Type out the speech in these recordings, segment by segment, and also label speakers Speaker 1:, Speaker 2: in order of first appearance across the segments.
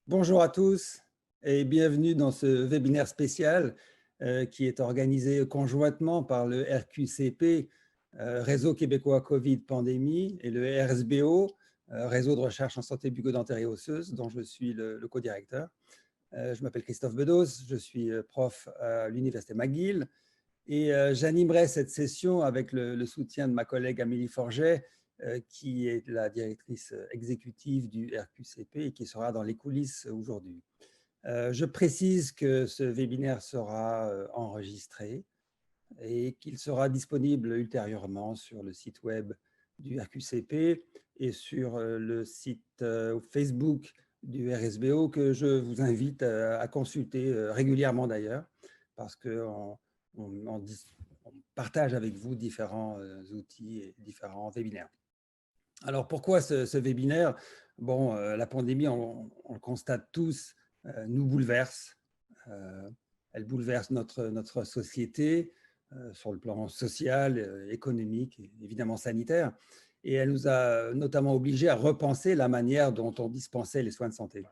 Speaker 1: Bonjour à tous et bienvenue dans ce webinaire spécial qui est organisé conjointement par le RQCP, Réseau québécois Covid Pandémie, et le RSBO, Réseau de recherche en santé bucco-dentaire et osseuse, dont je suis le co-directeur. Je m'appelle Christophe Bedos, je suis prof à l'Université McGill et j'animerai cette session avec le soutien de ma collègue Amélie Forget, qui est la directrice exécutive du RQCP et qui sera dans les coulisses aujourd'hui. Je précise que ce webinaire sera enregistré et qu'il sera disponible ultérieurement sur le site web du RQCP et sur le site Facebook du RSBO, que je vous invite à consulter régulièrement d'ailleurs, parce qu'on on partage avec vous différents outils et différents webinaires. Alors pourquoi ce webinaire? Bon, la pandémie, on le constate tous, nous bouleverse. Elle bouleverse notre société sur le plan social, économique et évidemment sanitaire. Et elle nous a notamment obligés à repenser la manière dont on dispensait les soins de santé.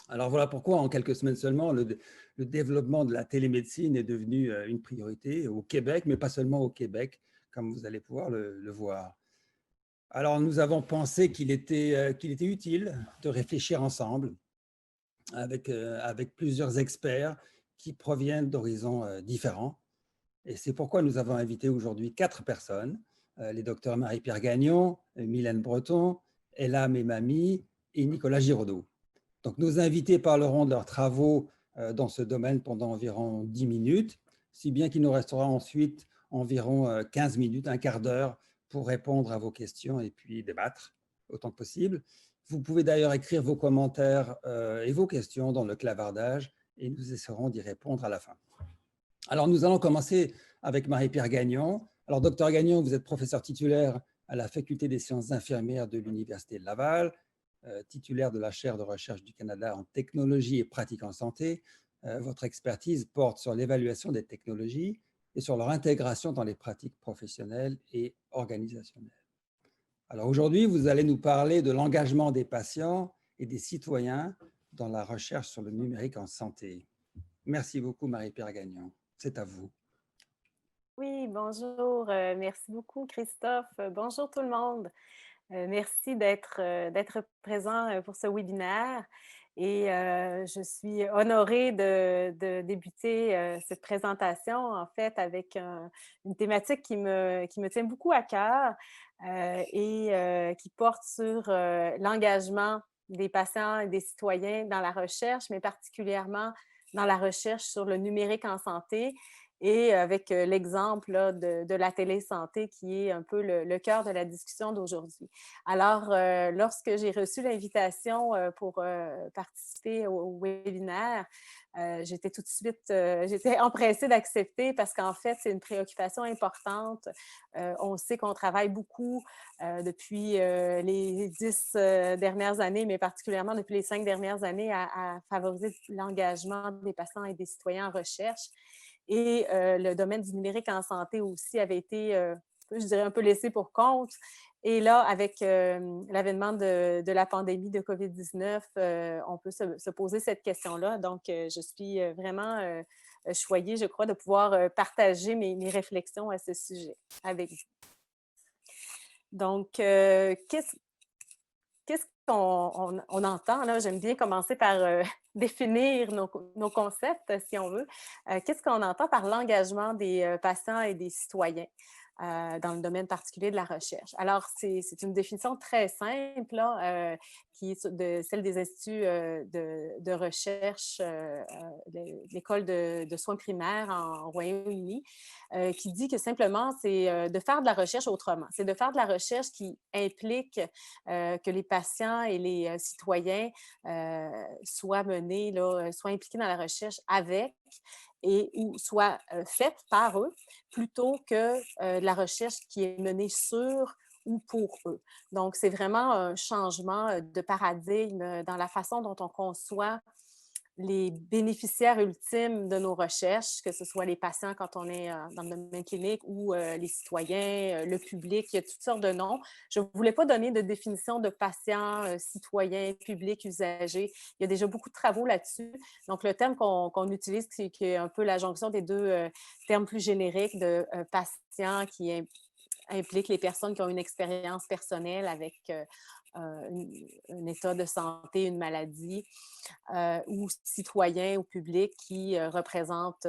Speaker 1: Alors voilà pourquoi, en quelques semaines seulement, le développement de la télémédecine est devenu une priorité au Québec, mais pas seulement au Québec, comme vous allez pouvoir le voir. Alors, nous avons pensé qu'il était utile de réfléchir ensemble avec plusieurs experts qui proviennent d'horizons différents. Et c'est pourquoi nous avons invité aujourd'hui 4 personnes, les docteurs Marie-Pierre Gagnon, Mylène Breton, Ella Memami et Nicolas Giraudot. Donc, nos invités parleront de leurs travaux dans ce domaine pendant environ 10 minutes, si bien qu'il nous restera ensuite environ 15 minutes, un quart d'heure, pour répondre à vos questions et puis débattre autant que possible. Vous pouvez d'ailleurs écrire vos commentaires et vos questions dans le clavardage et nous essaierons d'y répondre à la fin. Alors, nous allons commencer avec Marie-Pierre Gagnon. Alors, docteur Gagnon, vous êtes professeur titulaire à la Faculté des sciences infirmières de l'Université de Laval, titulaire de la chaire de recherche du Canada en technologie et pratique en santé. Votre expertise porte sur l'évaluation des technologies et sur leur intégration dans les pratiques professionnelles et organisationnelles. Alors aujourd'hui, vous allez nous parler de l'engagement des patients et des citoyens dans la recherche sur le numérique en santé. Merci beaucoup, Marie-Pierre Gagnon. C'est à vous.
Speaker 2: Oui, bonjour. Merci beaucoup, Christophe. Bonjour tout le monde. Merci d'être présent pour ce webinaire et je suis honorée de débuter cette présentation, en fait, avec une thématique qui me tient beaucoup à cœur et qui porte sur l'engagement des patients et des citoyens dans la recherche, mais particulièrement dans la recherche sur le numérique en santé et avec l'exemple là, de la télésanté qui est un peu le cœur de la discussion d'aujourd'hui. Alors, lorsque j'ai reçu l'invitation pour participer au webinaire, j'étais tout de suite, j'étais empressée d'accepter parce qu'en fait, c'est une préoccupation importante. On sait qu'on travaille beaucoup depuis les 10 dernières années, mais particulièrement depuis les 5 dernières années, à favoriser l'engagement des patients et des citoyens en recherche. Et le domaine du numérique en santé aussi avait été, je dirais, un peu laissé pour compte. Et là, avec l'avènement de la pandémie de COVID-19, on peut se poser cette question-là. Donc, je suis vraiment choyée, je crois, de pouvoir partager mes réflexions à ce sujet avec vous. Donc, qu'est-ce qu'on entend là? J'aime bien commencer par définir nos concepts, si on veut. Qu'est-ce qu'on entend par l'engagement des patients et des citoyens dans le domaine particulier de la recherche? Alors, c'est une définition très simple, là, qui est celle des instituts de recherche de l'École de soins primaires en Royaume-Uni, qui dit que simplement, c'est de faire de la recherche autrement. C'est de faire de la recherche qui implique que les patients et les citoyens soient menés, là, soient impliqués dans la recherche avec et ou soit faite par eux, plutôt que de la recherche qui est menée sur ou pour eux. Donc, c'est vraiment un changement de paradigme dans la façon dont on conçoit les bénéficiaires ultimes de nos recherches, que ce soit les patients quand on est dans le domaine clinique ou les citoyens, le public, il y a toutes sortes de noms. Je ne voulais pas donner de définition de patient, citoyen, public, usager. Il y a déjà beaucoup de travaux là-dessus. Donc, le terme qu'on utilise, c'est qui est un peu la jonction des deux termes plus génériques de patient qui implique les personnes qui ont une expérience personnelle avec un état de santé, une maladie, ou citoyens ou public qui représentent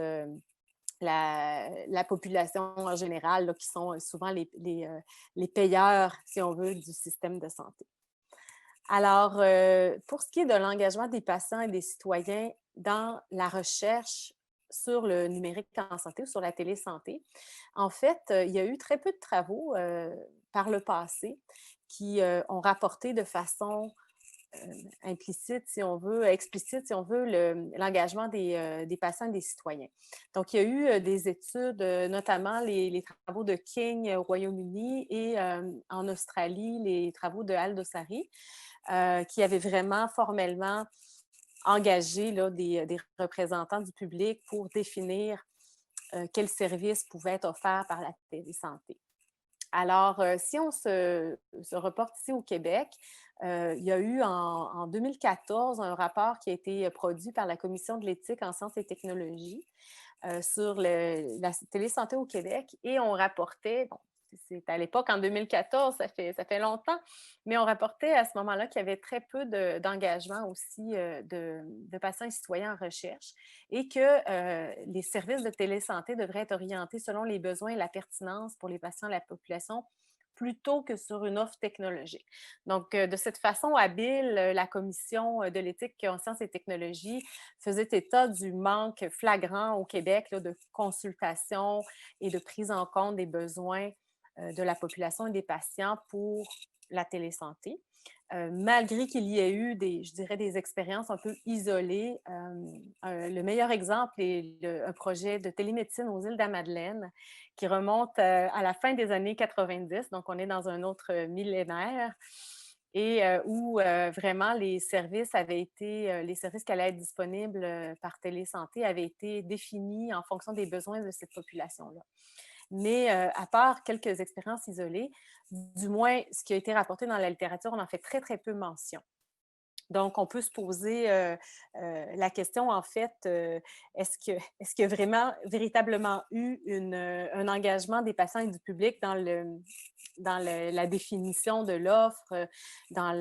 Speaker 2: la population en général, là, qui sont souvent les payeurs, si on veut, du système de santé. Alors, pour ce qui est de l'engagement des patients et des citoyens dans la recherche sur le numérique en santé ou sur la télésanté, en fait, il y a eu très peu de travaux par le passé qui ont rapporté de façon implicite, si on veut, explicite, si on veut, l'engagement des patients et des citoyens. Donc, il y a eu des études, notamment les travaux de King au Royaume-Uni et en Australie, les travaux de Al-Dosari, qui avaient vraiment formellement engagé là, des représentants du public pour définir quels services pouvaient être offerts par la télésanté. Alors, si on se reporte ici au Québec, il y a eu en 2014 un rapport qui a été produit par la Commission de l'éthique en sciences et technologies sur la télésanté au Québec et on rapportait, bon, c'est à l'époque en 2014, ça fait longtemps, mais on rapportait à ce moment-là qu'il y avait très peu d'engagement aussi de patients et citoyens en recherche et que les services de télésanté devraient être orientés selon les besoins et la pertinence pour les patients et la population plutôt que sur une offre technologique. Donc, de cette façon habile, la Commission de l'éthique en sciences et technologies faisait état du manque flagrant au Québec là, de consultation et de prise en compte des besoins de la population et des patients pour la télésanté. Malgré qu'il y ait eu je dirais, des expériences un peu isolées, le meilleur exemple est un projet de télémédecine aux îles de la Madeleine qui remonte à la fin des années 90, donc on est dans un autre millénaire, et où vraiment les services les services qui allaient être disponibles par télésanté avaient été définis en fonction des besoins de cette population-là. Mais à part quelques expériences isolées, du moins ce qui a été rapporté dans la littérature, on en fait très, très peu mention. Donc, on peut se poser la question, en fait, est-ce qu'il y a véritablement eu un engagement des patients et du public dans la définition de l'offre, dans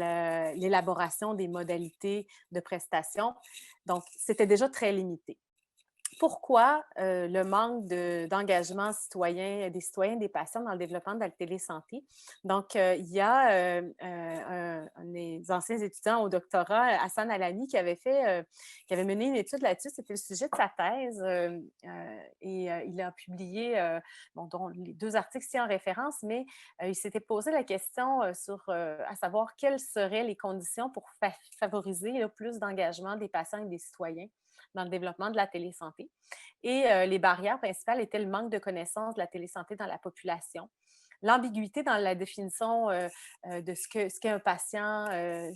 Speaker 2: l'élaboration des modalités de prestation? Donc, c'était déjà très limité. Pourquoi le manque d'engagement citoyen, des citoyens et des patients dans le développement de la télésanté? Donc, il y a un des anciens étudiants au doctorat, Hassan Alami, qui avait mené une étude là-dessus. C'était le sujet de sa thèse et il a publié dont les deux articles ici en référence, mais il s'était posé la question à savoir quelles seraient les conditions pour favoriser là, plus d'engagement des patients et des citoyens dans le développement de la télésanté. Et les barrières principales étaient le manque de connaissances de la télésanté dans la population, l'ambiguïté dans la définition de ce qu'est un patient,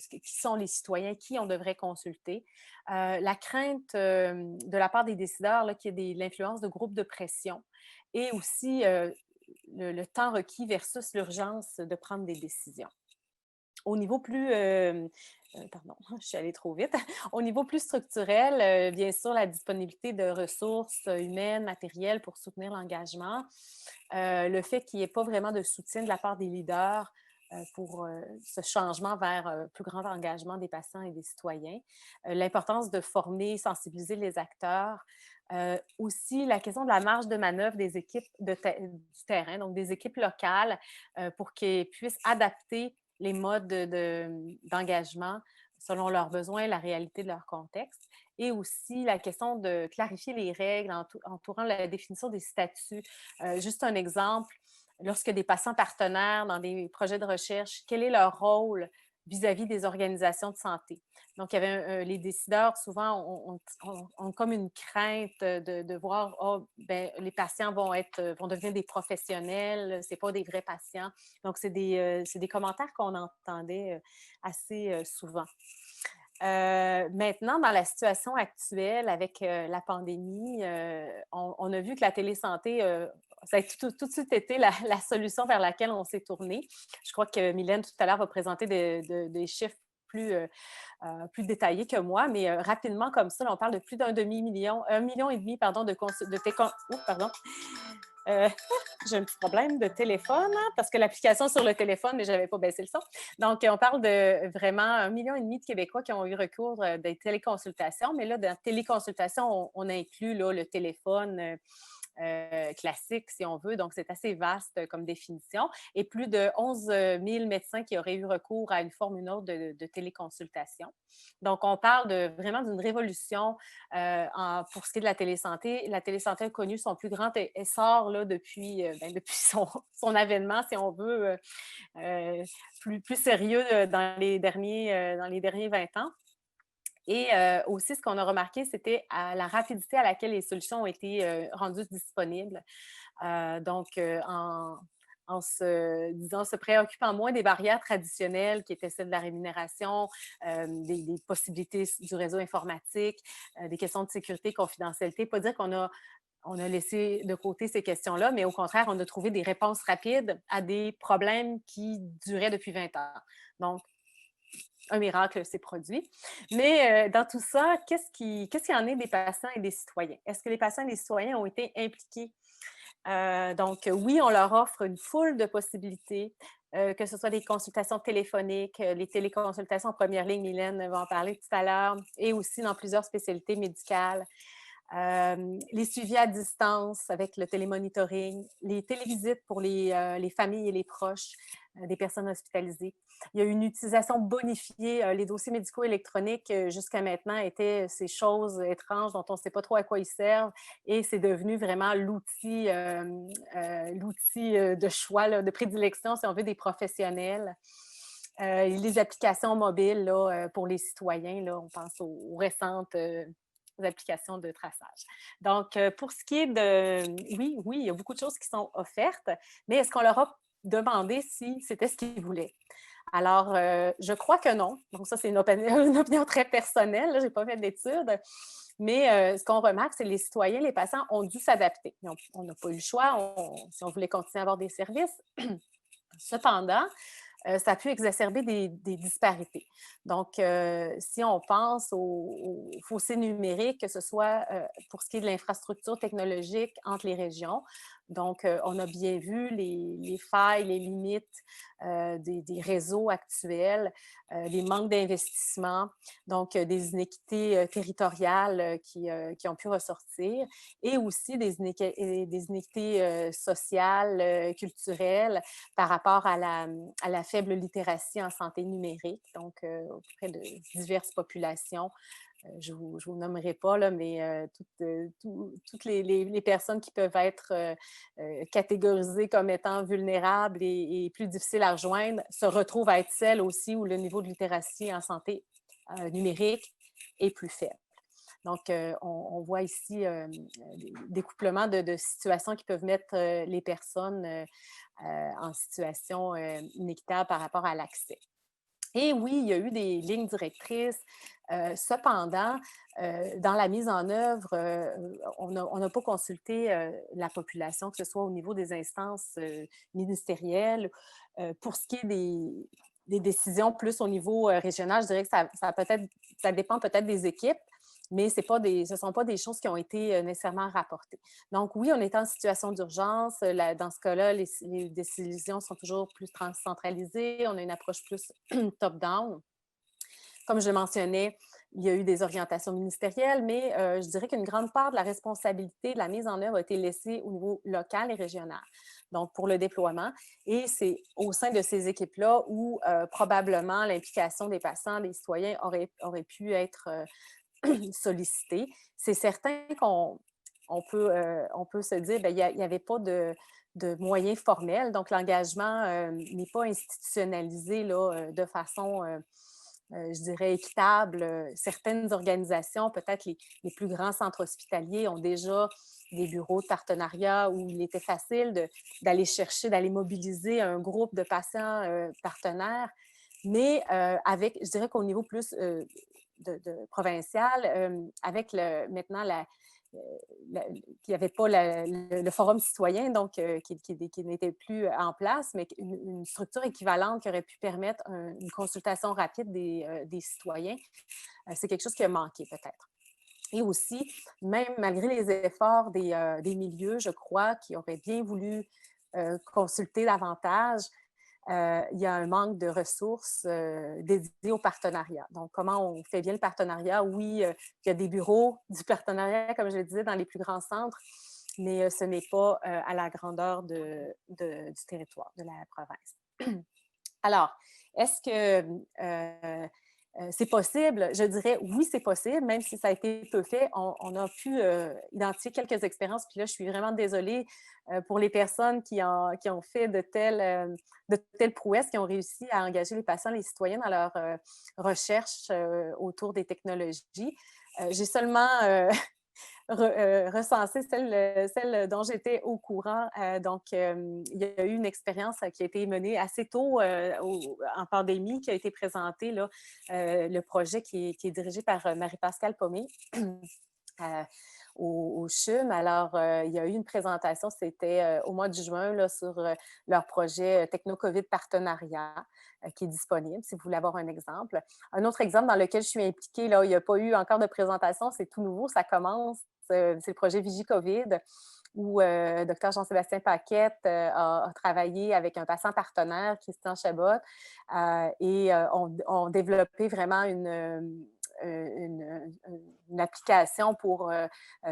Speaker 2: qui sont les citoyens, qui on devrait consulter, la crainte de la part des décideurs qu'il y ait l'influence de groupes de pression et aussi le temps requis versus l'urgence de prendre des décisions. Au niveau plus, pardon, je suis allée trop vite. Au niveau plus structurel, bien sûr, la disponibilité de ressources humaines, matérielles pour soutenir l'engagement, le fait qu'il n'y ait pas vraiment de soutien de la part des leaders pour ce changement vers un plus grand engagement des patients et des citoyens, l'importance de former, sensibiliser les acteurs, aussi la question de la marge de manœuvre des équipes du terrain, donc des équipes locales, pour qu'elles puissent adapter les modes d'engagement selon leurs besoins et la réalité de leur contexte. Et aussi la question de clarifier les règles entourant la définition des statuts. Juste un exemple, lorsque des patients partenaires dans des projets de recherche, quel est leur rôle vis-à-vis des organisations de santé? Donc, il y avait les décideurs, souvent, ont comme une crainte de voir, oh, ben, les patients vont devenir des professionnels, ce n'est pas des vrais patients. Donc, c'est des commentaires qu'on entendait assez souvent. Maintenant, dans la situation actuelle avec, la pandémie, on a vu que la télésanté, ça a tout de suite été la solution vers laquelle on s'est tourné. Je crois que Mylène, tout à l'heure, va présenter des chiffres plus, plus détaillés que moi, mais rapidement comme ça, là, on parle de plus d'un demi-million, 1,5 million pardon, pardon, euh, j'ai un petit problème de téléphone, hein, parce que l'application sur le téléphone, mais je n'avais pas baissé le son. Donc, on parle de vraiment 1,5 million de Québécois qui ont eu recours à des téléconsultations. Mais là, dans téléconsultation, on inclut là, le téléphone, classique, si on veut. Donc, c'est assez vaste comme définition. Et plus de 11 000 médecins qui auraient eu recours à une forme ou une autre de téléconsultation. Donc, on parle vraiment d'une révolution pour ce qui est de la télésanté. La télésanté a connu son plus grand essor là, depuis son avènement, si on veut, plus sérieux dans les derniers 20 ans. Et aussi, ce qu'on a remarqué, c'était la rapidité à laquelle les solutions ont été rendues disponibles. En se préoccupant moins des barrières traditionnelles qui étaient celles de la rémunération, des possibilités du réseau informatique, des questions de sécurité, confidentialité. Pas dire on a laissé de côté ces questions-là, mais au contraire, on a trouvé des réponses rapides à des problèmes qui duraient depuis 20 ans. Donc, un miracle s'est produit. Mais dans tout ça, qu'est-ce qu'il y en est des patients et des citoyens? Est-ce que les patients et les citoyens ont été impliqués? Donc, oui, on leur offre une foule de possibilités, que ce soit des consultations téléphoniques, les téléconsultations en première ligne, Mylène va en parler tout à l'heure, et aussi dans plusieurs spécialités médicales. Les suivis à distance avec le télémonitoring, les télévisites pour les familles et les proches des personnes hospitalisées. Il y a eu une utilisation bonifiée. Les dossiers médicaux électroniques, jusqu'à maintenant, étaient ces choses étranges dont on ne sait pas trop à quoi ils servent et c'est devenu vraiment l'outil de choix, là, de prédilection, si on veut, des professionnels. Les applications mobiles là, pour les citoyens, là, on pense aux récentes applications de traçage. Donc, pour ce qui est oui, il y a beaucoup de choses qui sont offertes, mais est-ce qu'on leur a demandé si c'était ce qu'ils voulaient? Alors, je crois que non. Donc, ça, c'est une une opinion très personnelle. Je n'ai pas fait d'études. Mais ce qu'on remarque, c'est que les citoyens, les patients ont dû s'adapter. On n'a pas eu le choix si on voulait continuer à avoir des services. Cependant, ça a pu exacerber des disparités. Donc, si on pense au fossé numérique, que ce soit pour ce qui est de l'infrastructure technologique entre les régions, donc on a bien vu les failles, les limites des réseaux actuels, les manques d'investissement, donc des inéquités territoriales qui ont pu ressortir, et aussi des inéquités sociales, culturelles, par rapport à la faible littératie en santé numérique, donc auprès de diverses populations. Je ne vous nommerai pas, là, mais toutes les personnes qui peuvent être catégorisées comme étant vulnérables et plus difficiles à rejoindre se retrouvent à être celles aussi où le niveau de littératie en santé numérique est plus faible. Donc, on voit ici des découplements de situations qui peuvent mettre les personnes en situation inéquitable par rapport à l'accès. Et oui, il y a eu des lignes directrices. Cependant, dans la mise en œuvre, on n'a pas consulté la population, que ce soit au niveau des instances ministérielles. Pour ce qui est des décisions plus au niveau régional, je dirais que ça dépend peut-être des équipes, mais ce ne sont pas des choses qui ont été nécessairement rapportées. Donc oui, on est en situation d'urgence. Dans ce cas-là, les décisions sont toujours plus centralisées. On a une approche plus top-down. Comme je le mentionnais, il y a eu des orientations ministérielles, mais je dirais qu'une grande part de la responsabilité de la mise en œuvre a été laissée au niveau local et régional, donc pour le déploiement. Et c'est au sein de ces équipes-là où probablement l'implication des patients, des citoyens aurait pu être sollicitée. C'est certain qu'on peut se dire qu'il n'y avait pas de moyens formels, donc l'engagement n'est pas institutionnalisé là, de façon je dirais, équitable. Certaines organisations, peut-être les plus grands centres hospitaliers, ont déjà des bureaux de partenariat où il était facile d'aller chercher, d'aller mobiliser un groupe de patients partenaires. Mais je dirais qu'au niveau plus provincial, avec maintenant qu'il n'y avait pas le forum citoyen, donc qui n'était plus en place, mais une structure équivalente qui aurait pu permettre une consultation rapide des citoyens. C'est quelque chose qui a manqué peut-être. Et aussi, même malgré les efforts des milieux, je crois, qui auraient bien voulu consulter davantage, il y a un manque de ressources dédiées au partenariat. Donc, comment on fait bien le partenariat? Oui, il y a des bureaux du partenariat, comme je le disais, dans les plus grands centres, mais ce n'est pas à la grandeur du territoire, de la province. Alors, est-ce que c'est possible? Je dirais oui, c'est possible, même si ça a été peu fait. On a pu identifier quelques expériences, puis là, je suis vraiment désolée pour les personnes qui ont fait de telles prouesses, qui ont réussi à engager les patients, les citoyens dans leur recherche autour des technologies. J'ai seulement recenser celle dont j'étais au courant. Donc, il y a eu une expérience qui a été menée assez tôt en pandémie, qui a été présentée, là, le projet qui est dirigé par Marie-Pascale Pomé. Au CHUM. Alors, il y a eu une présentation, c'était au mois de juin, là, sur leur projet Techno-COVID Partenariat qui est disponible, si vous voulez avoir un exemple. Un autre exemple dans lequel je suis impliquée, là, il n'y a pas eu encore de présentation, c'est tout nouveau, ça commence. C'est le projet Vigie-COVID, où Dr Jean-Sébastien Paquette a travaillé avec un patient partenaire, Christian Chabot, et ont développé vraiment une application pour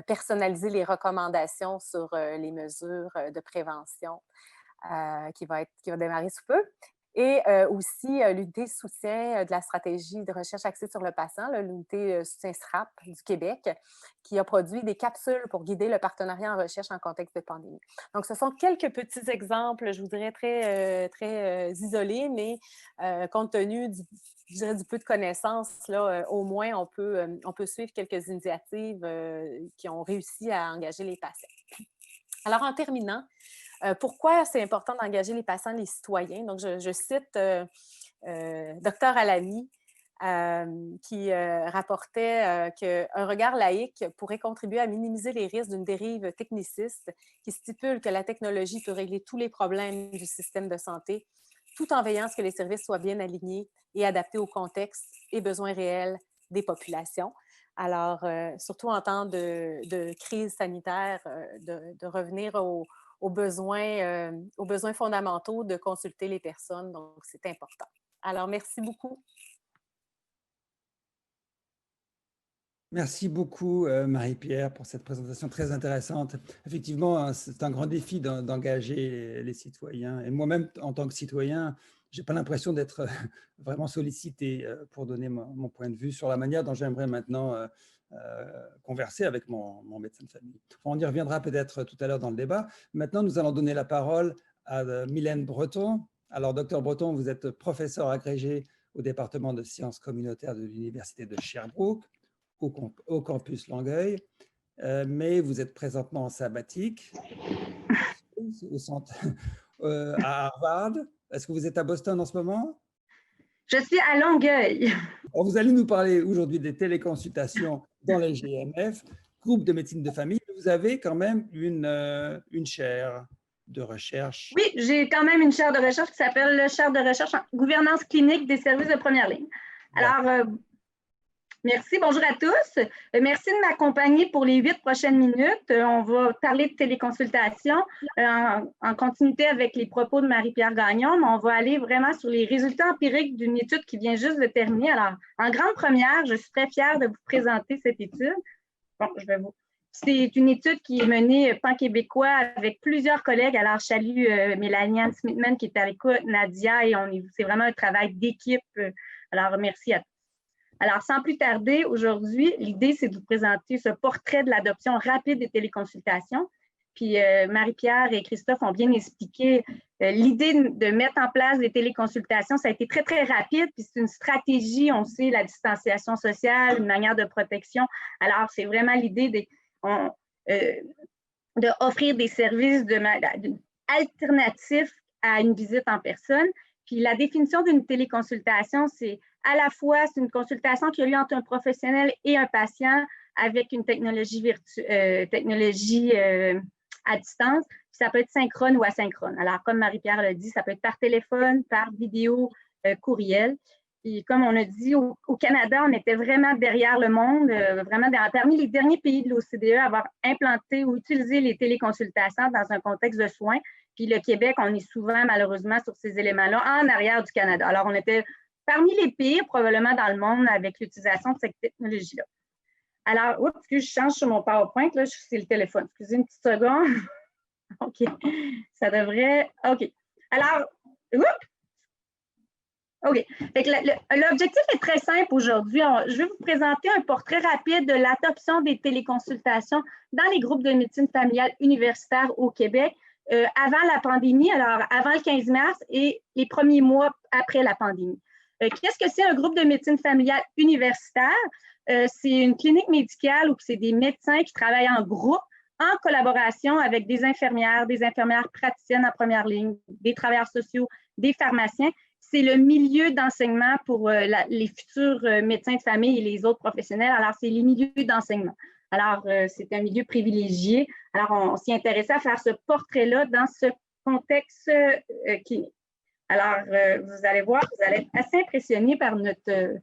Speaker 2: personnaliser les recommandations sur les mesures de prévention qui va démarrer sous peu. Et aussi l'unité de soutien de la stratégie de recherche axée sur le patient, l'unité soutien SRAP du Québec, qui a produit des capsules pour guider le partenariat en recherche en contexte de pandémie. Donc, ce sont quelques petits exemples, je vous dirais, très isolés, mais compte tenu du peu de connaissances, là, au moins, on peut suivre quelques initiatives qui ont réussi à engager les patients. Alors, en terminant, pourquoi c'est important d'engager les patients, les citoyens? Donc, je cite Dr Alamy, qui rapportait qu'un regard laïque pourrait contribuer à minimiser les risques d'une dérive techniciste qui stipule que la technologie peut régler tous les problèmes du système de santé, tout en veillant à ce que les services soient bien alignés et adaptés au contexte et besoins réels des populations. Alors, surtout en temps de crise sanitaire, de revenir aux besoins fondamentaux de consulter les personnes. Donc, c'est important. Alors, merci beaucoup.
Speaker 1: Merci beaucoup, Marie-Pierre, pour cette présentation très intéressante. Effectivement, c'est un grand défi d'engager les citoyens. Et moi-même, en tant que citoyen, je n'ai pas l'impression d'être vraiment sollicité pour donner mon point de vue sur la manière dont j'aimerais maintenant converser avec mon médecin de famille. On y reviendra peut-être tout à l'heure dans le débat. Maintenant, nous allons donner la parole à Mylène Breton. Alors, docteur Breton, vous êtes professeur agrégé au département de sciences communautaires de l'Université de Sherbrooke, au campus Longueuil, mais vous êtes présentement en sabbatique au centre, à Harvard. Est-ce que vous êtes à Boston en ce moment?
Speaker 3: Je suis à Longueuil.
Speaker 1: Alors, vous allez nous parler aujourd'hui des téléconsultations dans les GMF, groupe de médecine de famille. Vous avez quand même une chaire de recherche.
Speaker 3: Oui, j'ai quand même une chaire de recherche qui s'appelle le chaire de recherche en gouvernance clinique des services de première ligne. Alors, merci, bonjour à tous. Merci de m'accompagner pour les 8 prochaines minutes. On va parler de téléconsultation en continuité avec les propos de Marie-Pierre Gagnon, mais on va aller vraiment sur les résultats empiriques d'une étude qui vient juste de terminer. Alors, en grande première, je suis très fière de vous présenter cette étude. Bon, c'est une étude qui est menée pan-québécois avec plusieurs collègues. Alors, je salue Mélanie-Anne Smithman qui est à l'écoute, Nadia, et c'est vraiment un travail d'équipe. Alors, merci à tous. Alors, sans plus tarder, aujourd'hui, l'idée, c'est de vous présenter ce portrait de l'adoption rapide des téléconsultations. Puis, Marie-Pierre et Christophe ont bien expliqué l'idée de mettre en place des téléconsultations. Ça a été très, très rapide, puis c'est une stratégie, on sait, la distanciation sociale, une manière de protection. Alors, c'est vraiment l'idée d'offrir des services alternatifs à une visite en personne. Puis, la définition d'une téléconsultation, c'est à la fois, c'est une consultation qui a lieu entre un professionnel et un patient avec une technologie, à distance. Puis ça peut être synchrone ou asynchrone. Alors, comme Marie-Pierre l'a dit, ça peut être par téléphone, par vidéo, courriel. Puis comme on a dit, au Canada, on était vraiment derrière le monde, parmi les derniers pays de l'OCDE à avoir implanté ou utilisé les téléconsultations dans un contexte de soins. Puis le Québec, on est souvent, malheureusement, sur ces éléments-là, en arrière du Canada. Alors, on était parmi les pires, probablement, dans le monde avec l'utilisation de cette technologie-là. Alors, oups, je change sur mon PowerPoint, là, c'est le téléphone. Excusez une petite seconde. OK. Ça devrait... OK. Alors, oups! OK. L'objectif est très simple aujourd'hui. Je vais vous présenter un portrait rapide de l'adoption des téléconsultations dans les groupes de médecine familiale universitaire au Québec avant la pandémie, alors avant le 15 mars et les premiers mois après la pandémie. Qu'est-ce que c'est un groupe de médecine familiale universitaire? C'est une clinique médicale où c'est des médecins qui travaillent en groupe, en collaboration avec des infirmières praticiennes en première ligne, des travailleurs sociaux, des pharmaciens. C'est le milieu d'enseignement pour les futurs médecins de famille et les autres professionnels. Alors, c'est les milieux d'enseignement. Alors, c'est un milieu privilégié. Alors, on s'y intéressait à faire ce portrait-là dans ce contexte clinique. Alors, vous allez voir, vous allez être assez impressionnés par notre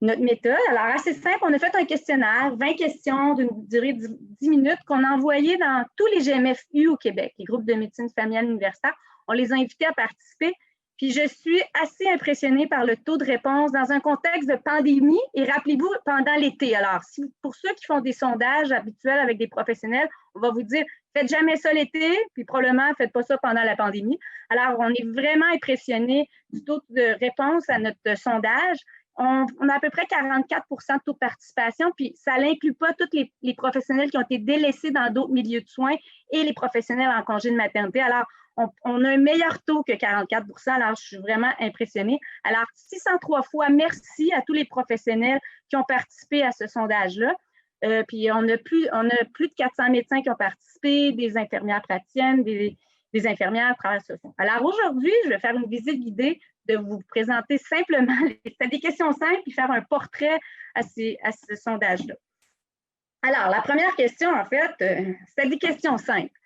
Speaker 3: méthode. Alors, assez simple, on a fait un questionnaire, 20 questions d'une durée de 10 minutes qu'on a envoyé dans tous les GMFU au Québec, les groupes de médecine familiale universitaire. On les a invités à participer. Puis, je suis assez impressionnée par le taux de réponse dans un contexte de pandémie et rappelez-vous, pendant l'été. Alors, pour ceux qui font des sondages habituels avec des professionnels, on va vous dire, faites jamais ça l'été, puis probablement, faites pas ça pendant la pandémie. Alors, on est vraiment impressionnés du taux de réponse à notre sondage. On a à peu près 44 de taux de participation, puis ça n'inclut pas tous les professionnels qui ont été délaissés dans d'autres milieux de soins et les professionnels en congé de maternité. Alors, on a un meilleur taux que 44 alors je suis vraiment impressionnée. Alors, 603 fois merci à tous les professionnels qui ont participé à ce sondage-là. Puis, on a plus de 400 médecins qui ont participé, des infirmières praticiennes, des infirmières travailleurs sociaux. Alors, aujourd'hui, je vais faire une visite guidée de vous présenter simplement des questions simples et faire un portrait à ce sondage-là. Alors, la première question, en fait, c'est des questions simples.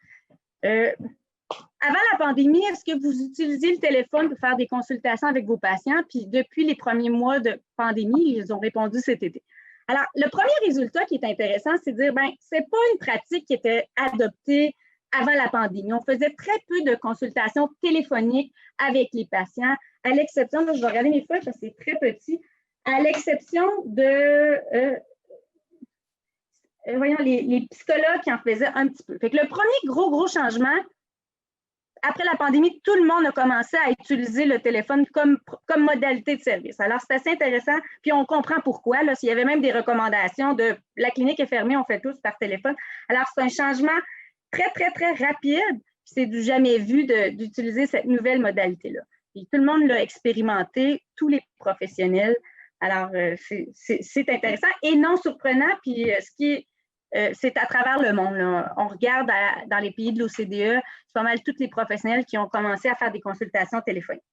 Speaker 3: Avant la pandémie, est-ce que vous utilisez le téléphone pour faire des consultations avec vos patients? Puis depuis les premiers mois de pandémie, ils ont répondu cet été. Alors, le premier résultat qui est intéressant, c'est de dire, c'est pas une pratique qui était adoptée avant la pandémie. On faisait très peu de consultations téléphoniques avec les patients, à l'exception, je vais regarder mes feuilles parce que c'est très petit, à l'exception de, voyons, les psychologues qui en faisaient un petit peu. Fait que le premier gros changement, après la pandémie, tout le monde a commencé à utiliser le téléphone comme modalité de service. Alors, c'est assez intéressant, puis on comprend pourquoi. Là, s'il y avait même des recommandations de la clinique est fermée, on fait tous par téléphone. Alors, c'est un changement très rapide, puis c'est du jamais vu d'utiliser cette nouvelle modalité-là. Puis tout le monde l'a expérimenté, tous les professionnels. Alors, c'est intéressant et non surprenant, puis c'est à travers le monde. Là. On regarde dans les pays de l'OCDE, c'est pas mal tous les professionnels qui ont commencé à faire des consultations téléphoniques.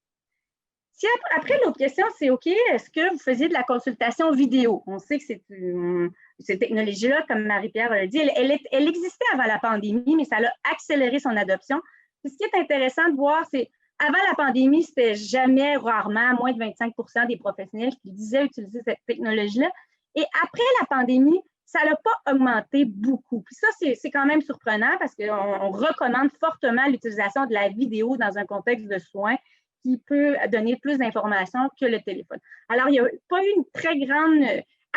Speaker 3: Si après, l'autre question, c'est OK, est-ce que vous faisiez de la consultation vidéo? On sait que cette technologie-là, comme Marie-Pierre l'a dit, elle existait avant la pandémie, mais ça a accéléré son adoption. Puis, ce qui est intéressant de voir, c'est avant la pandémie, c'était jamais, rarement, moins de 25 des professionnels qui disaient utiliser cette technologie-là. Et après la pandémie, ça n'a pas augmenté beaucoup. Puis ça, c'est quand même surprenant parce qu'on recommande fortement l'utilisation de la vidéo dans un contexte de soins qui peut donner plus d'informations que le téléphone. Alors, il n'y a pas eu une très grande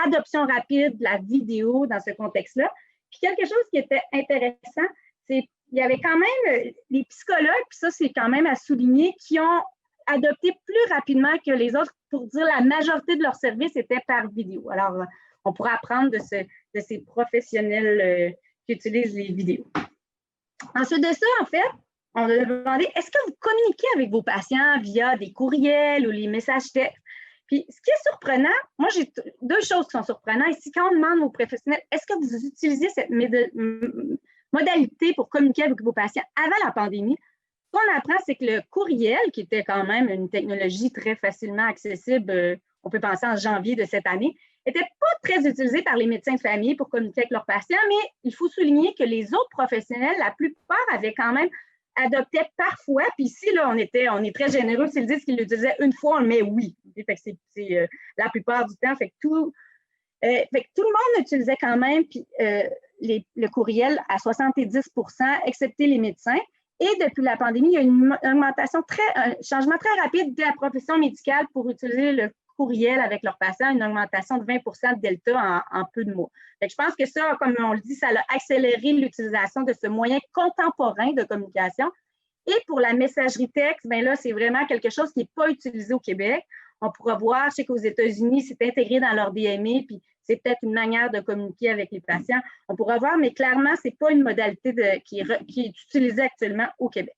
Speaker 3: adoption rapide de la vidéo dans ce contexte-là. Puis quelque chose qui était intéressant, c'est qu'il y avait quand même les psychologues, puis ça, c'est quand même à souligner, qui ont adopté plus rapidement que les autres. Pour dire la majorité de leurs services était par vidéo. Alors, on pourrait apprendre de ces professionnels qui utilisent les vidéos. Ensuite de ça, en fait, on a demandé, est-ce que vous communiquez avec vos patients via des courriels ou les messages textes? Puis, ce qui est surprenant, moi, j'ai deux choses qui sont surprenantes ici. Quand on demande aux professionnels, est-ce que vous utilisez cette modalité pour communiquer avec vos patients avant la pandémie? Ce qu'on apprend, c'est que le courriel, qui était quand même une technologie très facilement accessible on peut penser en janvier de cette année, n'était pas très utilisé par les médecins de famille pour communiquer avec leurs patients, mais il faut souligner que les autres professionnels, la plupart avaient quand même adopté parfois, puis ici, là, on est très généreux, s'ils disent qu'ils l'utilisaient une fois, on le met oui. Fait que c'est la plupart du temps, fait que tout le monde utilisait quand même puis, le courriel à 70 %, excepté les médecins. Et depuis la pandémie, il y a une augmentation un changement très rapide de la profession médicale pour utiliser le courriel avec leurs patients, une augmentation de 20 % de delta en peu de mois. Fait que je pense que ça, comme on le dit, ça a accéléré l'utilisation de ce moyen contemporain de communication. Et pour la messagerie texte, bien là, c'est vraiment quelque chose qui n'est pas utilisé au Québec. On pourra voir, je sais qu'aux États-Unis, c'est intégré dans leur DME, puis c'est peut-être une manière de communiquer avec les patients. On pourra voir, mais clairement, ce n'est pas une modalité qui est utilisée actuellement au Québec.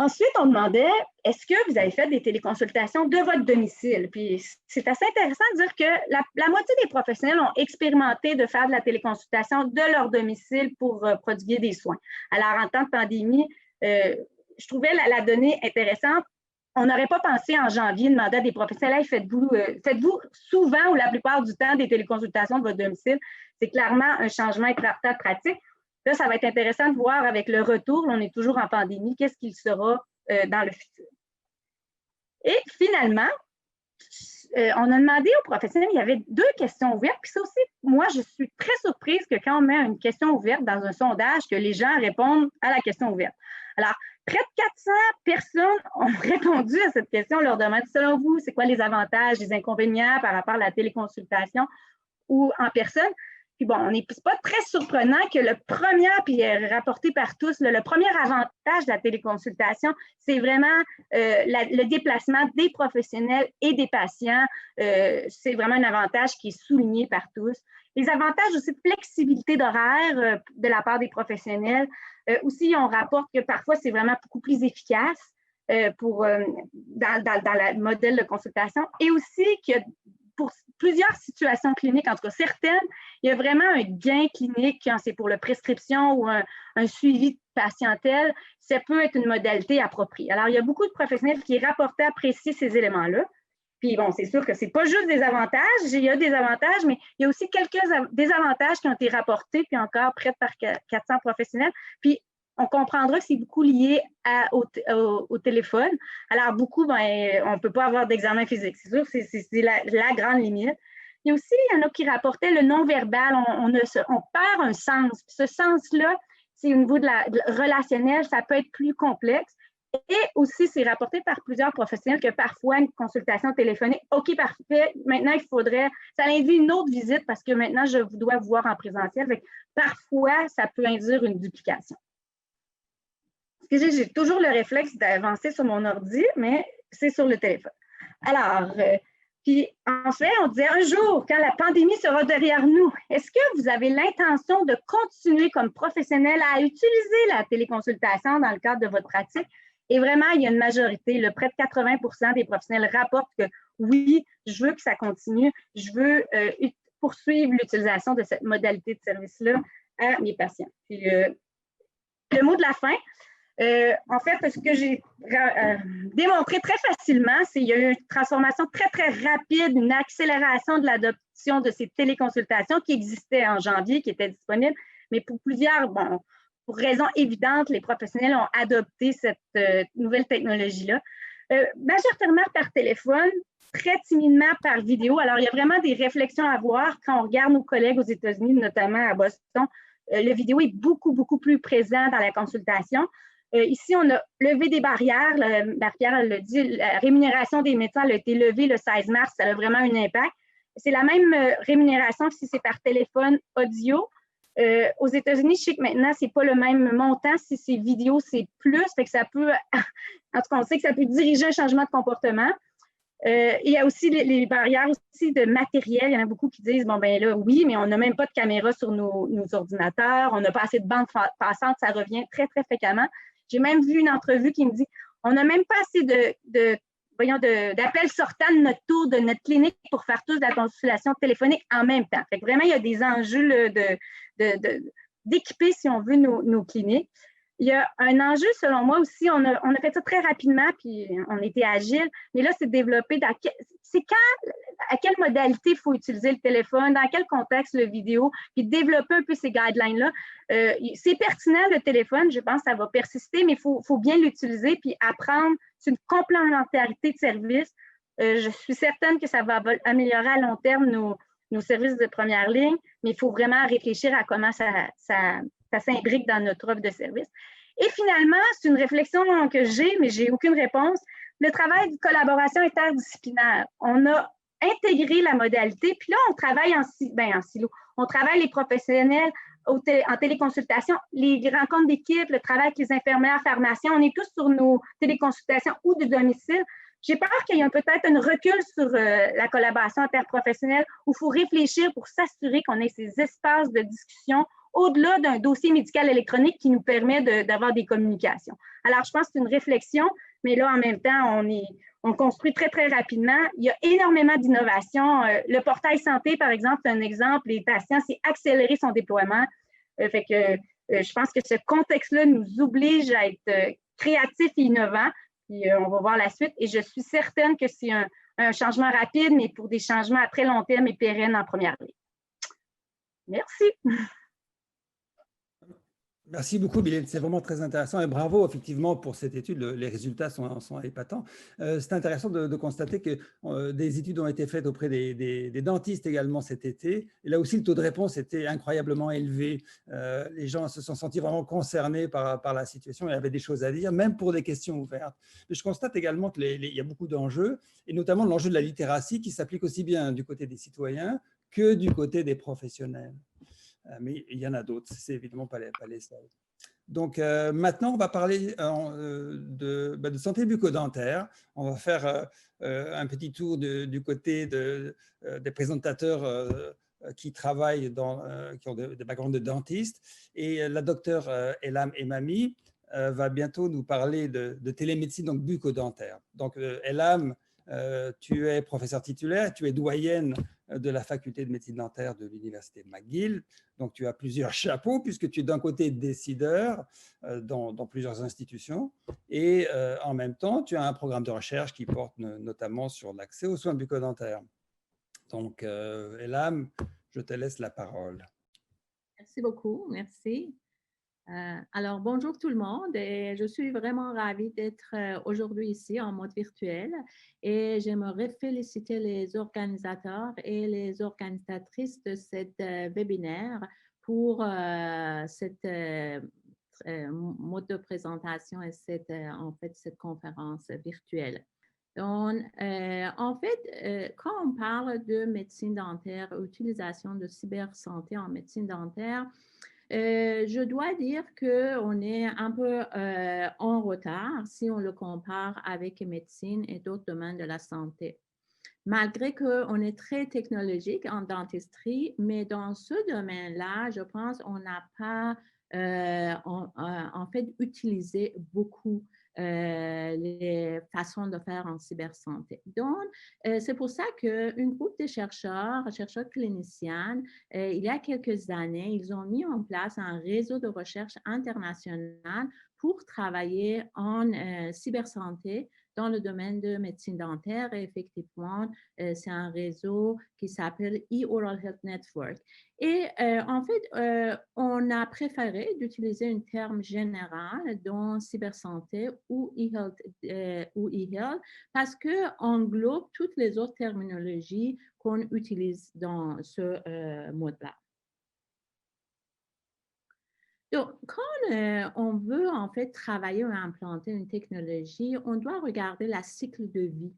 Speaker 3: Ensuite, on demandait, est-ce que vous avez fait des téléconsultations de votre domicile? Puis c'est assez intéressant de dire que la moitié des professionnels ont expérimenté de faire de la téléconsultation de leur domicile pour prodiguer des soins. Alors, en temps de pandémie, je trouvais la donnée intéressante. On n'aurait pas pensé en janvier demander à des professionnels, faites-vous souvent ou la plupart du temps des téléconsultations de votre domicile? C'est clairement un changement très pratique. Là, ça va être intéressant de voir avec le retour, on est toujours en pandémie, qu'est-ce qu'il sera dans le futur. Et finalement, on a demandé aux professionnels, il y avait 2 questions ouvertes, puis ça aussi, moi, je suis très surprise que quand on met une question ouverte dans un sondage, que les gens répondent à la question ouverte. Alors, près de 400 personnes ont répondu à cette question. On leur demande, selon vous, c'est quoi les avantages, les inconvénients par rapport à la téléconsultation ou en personne? Puis bon, c'est pas très surprenant que le premier, puis rapporté par tous, le premier avantage de la téléconsultation, c'est vraiment le déplacement des professionnels et des patients. C'est vraiment un avantage qui est souligné par tous. Les avantages aussi de flexibilité d'horaire de la part des professionnels. Aussi, on rapporte que parfois, c'est vraiment beaucoup plus efficace dans le modèle de consultation. Et aussi que pour plusieurs situations cliniques, en tout cas certaines, il y a vraiment un gain clinique quand c'est pour la prescription ou un suivi de patientèle. Ça peut être une modalité appropriée. Alors, il y a beaucoup de professionnels qui rapportaient apprécier ces éléments-là. Puis bon, c'est sûr que ce n'est pas juste des avantages, il y a des avantages, mais il y a aussi quelques désavantages qui ont été rapportés, puis encore près de par 400 professionnels. Puis on comprendra que c'est beaucoup lié au téléphone. Alors, beaucoup, ben, on ne peut pas avoir d'examen physique. C'est sûr, c'est la grande limite. Il y a aussi, il y en a qui rapportaient le non-verbal. On perd un sens. Puis ce sens-là, c'est au niveau de relationnel, ça peut être plus complexe. Et aussi, c'est rapporté par plusieurs professionnels que parfois, une consultation téléphonique, OK, parfait, maintenant, ça induit une autre visite parce que maintenant, je dois vous voir en présentiel. Fait que parfois, ça peut induire une duplication. J'ai toujours le réflexe d'avancer sur mon ordi, mais c'est sur le téléphone. Alors, puis en fait, on disait un jour, quand la pandémie sera derrière nous, est-ce que vous avez l'intention de continuer comme professionnel à utiliser la téléconsultation dans le cadre de votre pratique? Et vraiment, il y a une majorité, près de 80 % des professionnels rapportent que oui, je veux que ça continue, je veux poursuivre l'utilisation de cette modalité de service-là à mes patients. Puis, le mot de la fin, en fait, ce que j'ai démontré très facilement, c'est qu'il y a eu une transformation très, très rapide, une accélération de l'adoption de ces téléconsultations qui existaient en janvier, qui étaient disponibles, mais pour plusieurs, pour raisons évidentes, les professionnels ont adopté cette nouvelle technologie-là, majoritairement par téléphone, très timidement par vidéo. Alors, il y a vraiment des réflexions à avoir quand on regarde nos collègues aux États-Unis, notamment à Boston. Le vidéo est beaucoup, beaucoup plus présent dans la consultation. Ici, on a levé des barrières. Marie-Pierre, elle l'a dit, la rémunération des médecins a été levée le 16 mars. Ça a vraiment un impact. C'est la même rémunération si c'est par téléphone audio. Aux États-Unis, je sais que maintenant, ce n'est pas le même montant. Si c'est vidéo, c'est plus. Fait que ça peut, en tout cas, on sait que ça peut diriger un changement de comportement. Il y a aussi les barrières aussi de matériel. Il y en a beaucoup qui disent, bon, ben là, oui, mais on n'a même pas de caméra sur nos ordinateurs. On n'a pas assez de bandes passantes. Ça revient très, très fréquemment. J'ai même vu une entrevue qui me dit, on n'a même pas assez d'appels sortant de notre tour, de notre clinique pour faire tous de la consultation téléphonique en même temps. Fait que vraiment, il y a des enjeux d'équiper, si on veut, nos cliniques. il y a un enjeu, selon moi aussi, on a fait ça très rapidement, puis on était agile, mais là, c'est de développer à quelle modalité il faut utiliser le téléphone, dans quel contexte le vidéo, puis développer un peu ces guidelines-là. C'est pertinent, le téléphone, je pense que ça va persister, mais il faut bien l'utiliser, puis apprendre, c'est une complémentarité de services. Je suis certaine que ça va améliorer à long terme nos services de première ligne, mais il faut vraiment réfléchir à comment ça s'imbrique dans notre offre de services. Et finalement, c'est une réflexion que j'ai, mais je n'ai aucune réponse. Le travail de collaboration interdisciplinaire. On a intégré la modalité, puis là, on travaille en silo. On travaille les professionnels en téléconsultation, les rencontres d'équipe, le travail avec les infirmières, pharmaciens. On est tous sur nos téléconsultations ou de domicile. J'ai peur qu'il y ait peut-être un recul sur la collaboration interprofessionnelle où il faut réfléchir pour s'assurer qu'on ait ces espaces de discussion au-delà d'un dossier médical électronique qui nous permet d'avoir des communications. Alors, je pense que c'est une réflexion, mais là, en même temps, on construit très, très rapidement. Il y a énormément d'innovations. Le portail santé, par exemple, c'est un exemple. Les patients, c'est accélérer son déploiement. Fait que je pense que ce contexte-là nous oblige à être créatifs et innovants. Puis on va voir la suite. Et je suis certaine que c'est un changement rapide, mais pour des changements à très long terme et pérennes en première ligne. Merci.
Speaker 1: Merci beaucoup, Mylène. C'est vraiment très intéressant et bravo effectivement pour cette étude. Les résultats sont épatants. C'est intéressant de constater que des études ont été faites auprès des dentistes également cet été. Et là aussi, le taux de réponse était incroyablement élevé. Les gens se sont sentis vraiment concernés par la situation et avaient des choses à dire, même pour des questions ouvertes. Mais je constate également qu'il y a beaucoup d'enjeux, et notamment l'enjeu de la littératie qui s'applique aussi bien du côté des citoyens que du côté des professionnels. Mais il y en a d'autres, c'est évidemment pas les seuls. Donc maintenant, on va parler de santé bucco-dentaire. On va faire un petit tour du côté des présentateurs qui travaillent, qui ont des backgrounds de dentistes. Et la docteure Elam Emami va bientôt nous parler de télémédecine, donc bucco-dentaire. Donc Elam, tu es professeur titulaire, tu es doyenne de la faculté de médecine dentaire de l'université McGill. Donc, tu as plusieurs chapeaux puisque tu es d'un côté décideur dans plusieurs institutions et en même temps, tu as un programme de recherche qui porte notamment sur l'accès aux soins bucco-dentaires. Donc, Elam, je te laisse la parole.
Speaker 4: Merci beaucoup, merci. Alors, bonjour tout le monde et je suis vraiment ravie d'être aujourd'hui ici en mode virtuel et j'aimerais féliciter les organisateurs et les organisatrices de cet webinaire pour cette mode de présentation et cette conférence virtuelle. Donc, en fait, quand on parle de médecine dentaire, utilisation de cybersanté en médecine dentaire, je dois dire qu'on est un peu en retard si on le compare avec médecine et d'autres domaines de la santé. Malgré qu'on est très technologique en dentisterie, mais dans ce domaine-là, je pense qu'on n'a pas en fait utilisé beaucoup les façons de faire en cybersanté. Donc, c'est pour ça qu'une groupe de chercheurs cliniciens, il y a quelques années, ils ont mis en place un réseau de recherche international pour travailler en cybersanté dans le domaine de médecine dentaire. Et effectivement, c'est un réseau qui s'appelle e-Oral Health Network. Et en fait, on a préféré d'utiliser un terme général dans cybersanté ou e-health parce qu'on englobe toutes les autres terminologies qu'on utilise dans ce mode-là. Donc, quand on veut en fait travailler ou implanter une technologie, on doit regarder la cycle de vie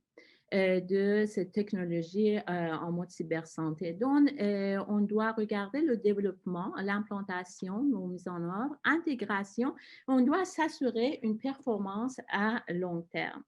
Speaker 4: de cette technologie en mode cybersanté. Donc, on doit regarder le développement, l'implantation, la mise en œuvre, intégration. On doit s'assurer une performance à long terme.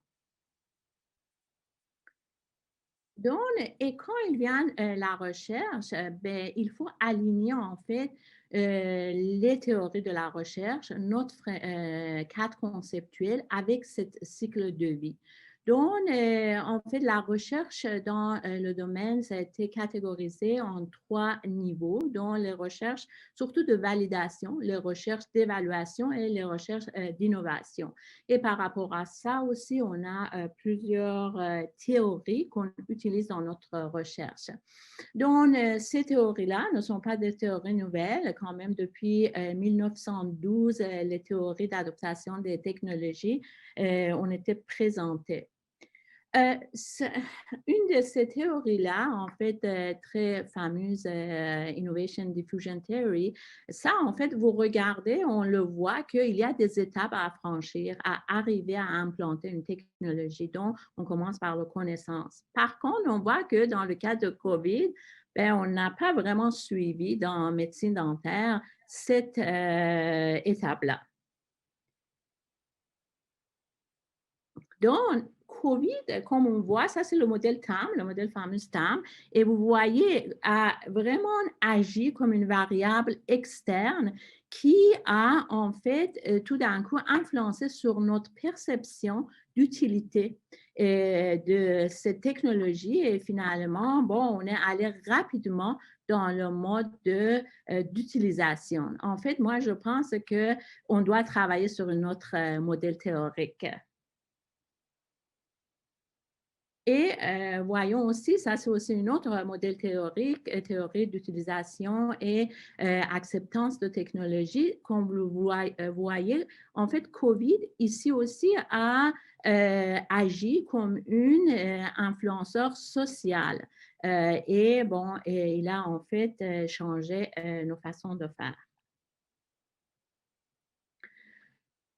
Speaker 4: Donc, et quand il vient la recherche, il faut aligner en fait les théories de la recherche, notre cadre conceptuel avec ce cycle de vie. Donc, en fait, la recherche dans le domaine, ça a été catégorisé en 3 niveaux, dont les recherches surtout de validation, les recherches d'évaluation et les recherches d'innovation. Et par rapport à ça aussi, on a plusieurs théories qu'on utilise dans notre recherche. Donc, ces théories-là ne sont pas des théories nouvelles. Quand même, depuis 1912, les théories d'adaptation des technologies ont été présentées. Une de ces théories-là, en fait, très fameuse Innovation Diffusion Theory, ça, en fait, vous regardez, on le voit qu'il y a des étapes à franchir, à arriver à implanter une technologie. Donc, on commence par la connaissance. Par contre, on voit que dans le cas de COVID, ben, on n'a pas vraiment suivi dans médecine dentaire cette étape-là. Donc, COVID, comme on voit, ça c'est le modèle TAM, le modèle fameux TAM, et vous voyez, a vraiment agi comme une variable externe qui a en fait tout d'un coup influencé sur notre perception d'utilité de cette technologie et finalement, bon, on est allé rapidement dans le mode d'utilisation. En fait, moi, je pense qu'on doit travailler sur un autre modèle théorique. Et voyons aussi, ça c'est aussi un autre modèle théorique, théorie d'utilisation et acceptance de technologie. Comme vous voyez, en fait, COVID ici aussi a agi comme une influenceur social. Et bon, il a en fait changé nos façons de faire.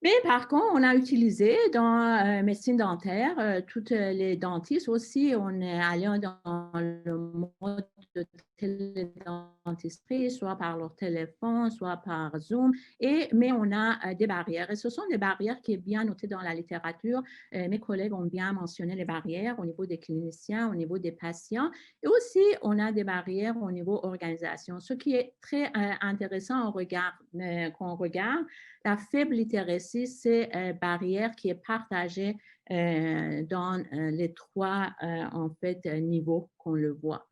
Speaker 4: Mais par contre, on a utilisé dans médecine dentaire, toutes les dentistes aussi, on est allé dans le mode de télédentisterie, soit par leur téléphone, soit par Zoom, mais on a des barrières. Et ce sont des barrières qui sont bien notées dans la littérature. Mes collègues ont bien mentionné les barrières au niveau des cliniciens, au niveau des patients, et aussi on a des barrières au niveau organisation. Ce qui est très intéressant quand on regarde, la faible littératie, c'est une barrière qui est partagée dans les 3 en fait, niveaux qu'on le voit.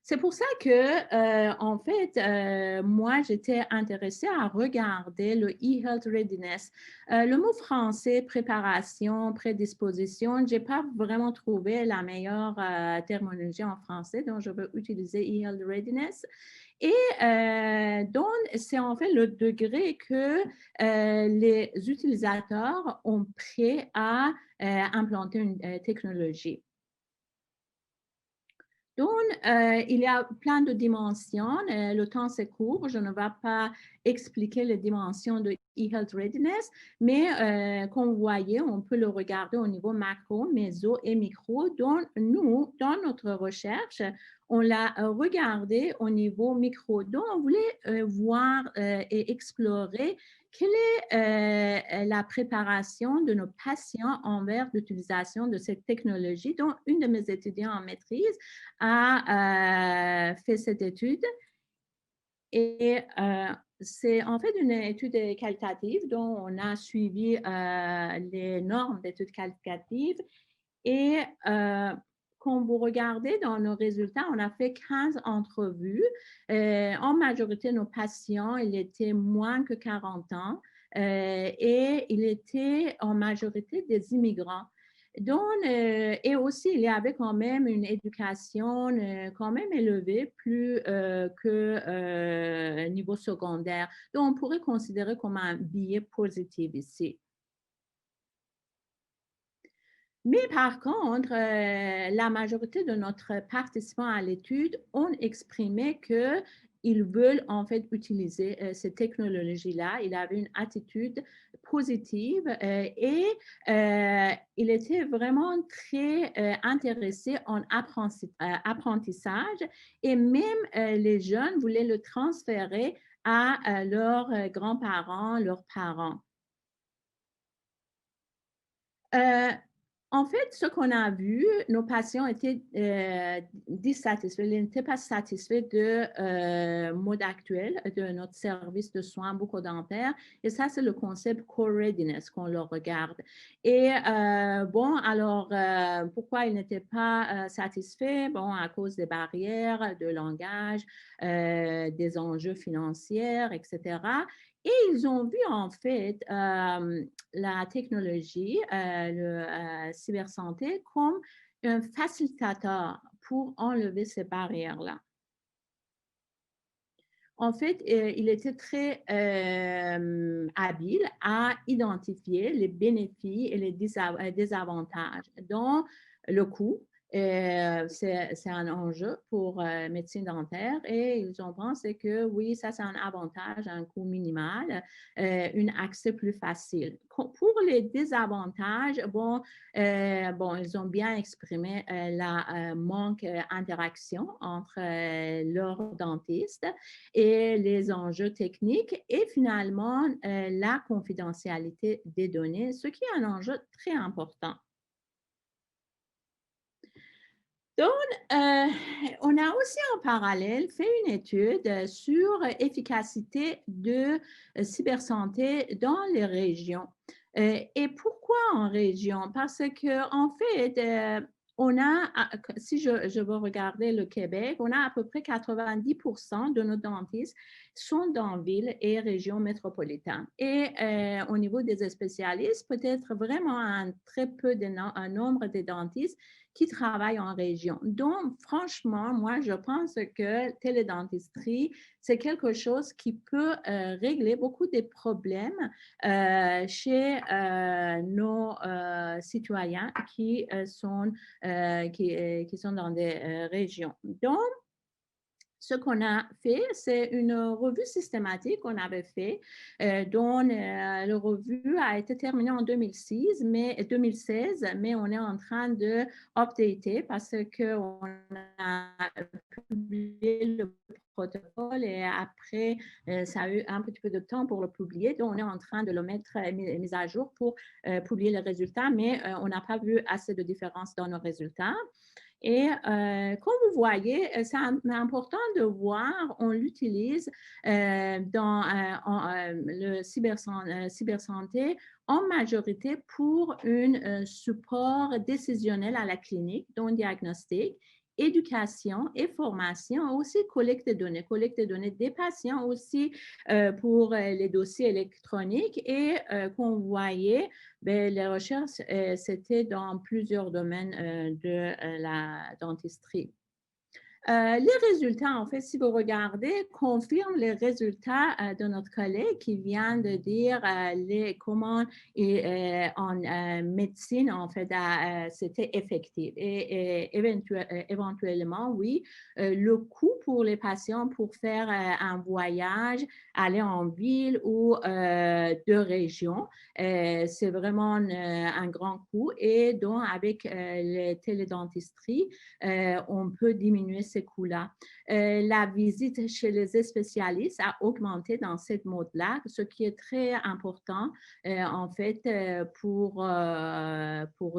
Speaker 4: C'est pour ça que, en fait, moi, j'étais intéressée à regarder le e-health readiness. Le mot français, préparation, prédisposition, je n'ai pas vraiment trouvé la meilleure terminologie en français, donc je vais utiliser e-health readiness. Et donc, c'est en fait le degré que les utilisateurs ont prêt à implanter une technologie. Donc, il y a plein de dimensions. Le temps c'est court. Je ne vais pas expliquer les dimensions de e-health readiness, mais comme vous voyez, on peut le regarder au niveau macro, méso et micro. Donc, nous, dans notre recherche, on l'a regardé au niveau micro. Donc, on voulait voir et explorer quelle est la préparation de nos patients envers l'utilisation de cette technologie. Donc, une de mes étudiants en maîtrise a fait cette étude et c'est en fait une étude qualitative dont on a suivi les normes d'études qualitatives et quand vous regardez dans nos résultats, on a fait 15 entrevues. En majorité, nos patients, ils étaient moins que 40 ans et ils étaient en majorité des immigrants. Donc, et aussi, il y avait quand même une éducation quand même élevée, plus que niveau secondaire. Donc, on pourrait considérer comme un biais positif ici. Mais par contre, la majorité de notre participants à l'étude ont exprimé qu'ils veulent en fait utiliser ces technologies-là. Il avait une attitude positive et il était vraiment très intéressé en apprentissage et même les jeunes voulaient le transférer à leurs grands-parents, leurs parents. En fait, ce qu'on a vu, nos patients étaient dissatisfaits, ils n'étaient pas satisfaits de mode actuel de notre service de soins bucco-dentaires. Et ça, c'est le concept core readiness qu'on leur regarde. Et bon, alors, pourquoi ils n'étaient pas satisfaits? Bon, à cause des barrières de langage, des enjeux financiers, etc. Et ils ont vu en fait la technologie, le cybersanté, comme un facilitateur pour enlever ces barrières-là. En fait, il était très habile à identifier les bénéfices et les désavantages. Donc, le coût, c'est un enjeu pour médecine dentaire et ils ont pensé que oui, ça c'est un avantage, un coût minimal, un accès plus facile. Pour les désavantages, bon, ils ont bien exprimé la manque d'interaction entre leurs dentistes et les enjeux techniques et finalement la confidentialité des données, ce qui est un enjeu très important. Donc, on a aussi en parallèle fait une étude sur l'efficacité de cybersanté dans les régions. Et pourquoi en région? Parce qu'en fait, on a, si je veux regarder le Québec, on a à peu près 90% de nos dentistes sont dans villes et régions métropolitaines. Et au niveau des spécialistes, peut-être vraiment un très peu un nombre de dentistes qui travaillent en région. Donc, franchement, moi, je pense que télédentisterie, c'est quelque chose qui peut régler beaucoup des problèmes chez nos citoyens qui sont dans des régions. Donc, ce qu'on a fait, c'est une revue systématique qu'on avait fait, dont la revue a été terminée en 2016, mais on est en train de updater parce qu'on a publié le protocole et après, ça a eu un petit peu de temps pour le publier. Donc, on est en train de le mettre mis à jour pour publier les résultats, mais on n'a pas vu assez de différence dans nos résultats. Et comme vous voyez, c'est important de voir, on l'utilise dans le cybersanté en majorité pour un support décisionnel à la clinique, donc diagnostic, éducation et formation, aussi collecte de données des patients aussi pour les dossiers électroniques. Et comme vous voyez, ben, les recherches, c'était dans plusieurs domaines de la dentisterie. Les résultats, en fait, si vous regardez, confirment les résultats de notre collègue qui vient de dire comment en médecine, en fait, c'était effectif. Et éventuellement, oui, le coût pour les patients pour faire un voyage, aller en ville ou de région, c'est vraiment un grand coût. Et donc, avec les télédentisteries, on peut diminuer ces coûts-là. La visite chez les spécialistes a augmenté dans cette mode-là, ce qui est très important en fait pour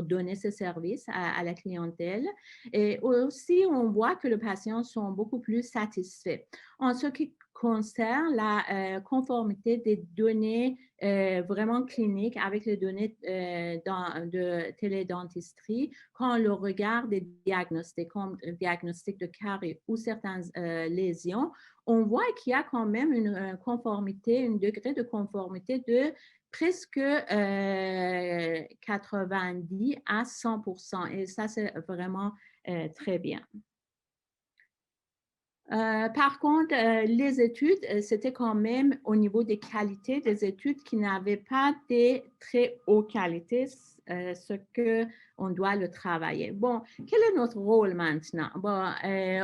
Speaker 4: donner ce service à la clientèle. Et aussi, on voit que les patients sont beaucoup plus satisfaits. En ce qui concerne la conformité des données vraiment cliniques avec les données de télédentisterie, quand on le regarde des diagnostics, comme le diagnostic de carie ou certaines lésions, on voit qu'il y a quand même une conformité, un degré de conformité de presque 90 à 100%. Et ça, c'est vraiment très bien. Par contre, les études, c'était quand même au niveau des qualités des études qui n'avaient pas de très haute qualité, ce qu'on doit le travailler. Bon, quel est notre rôle maintenant? Bon,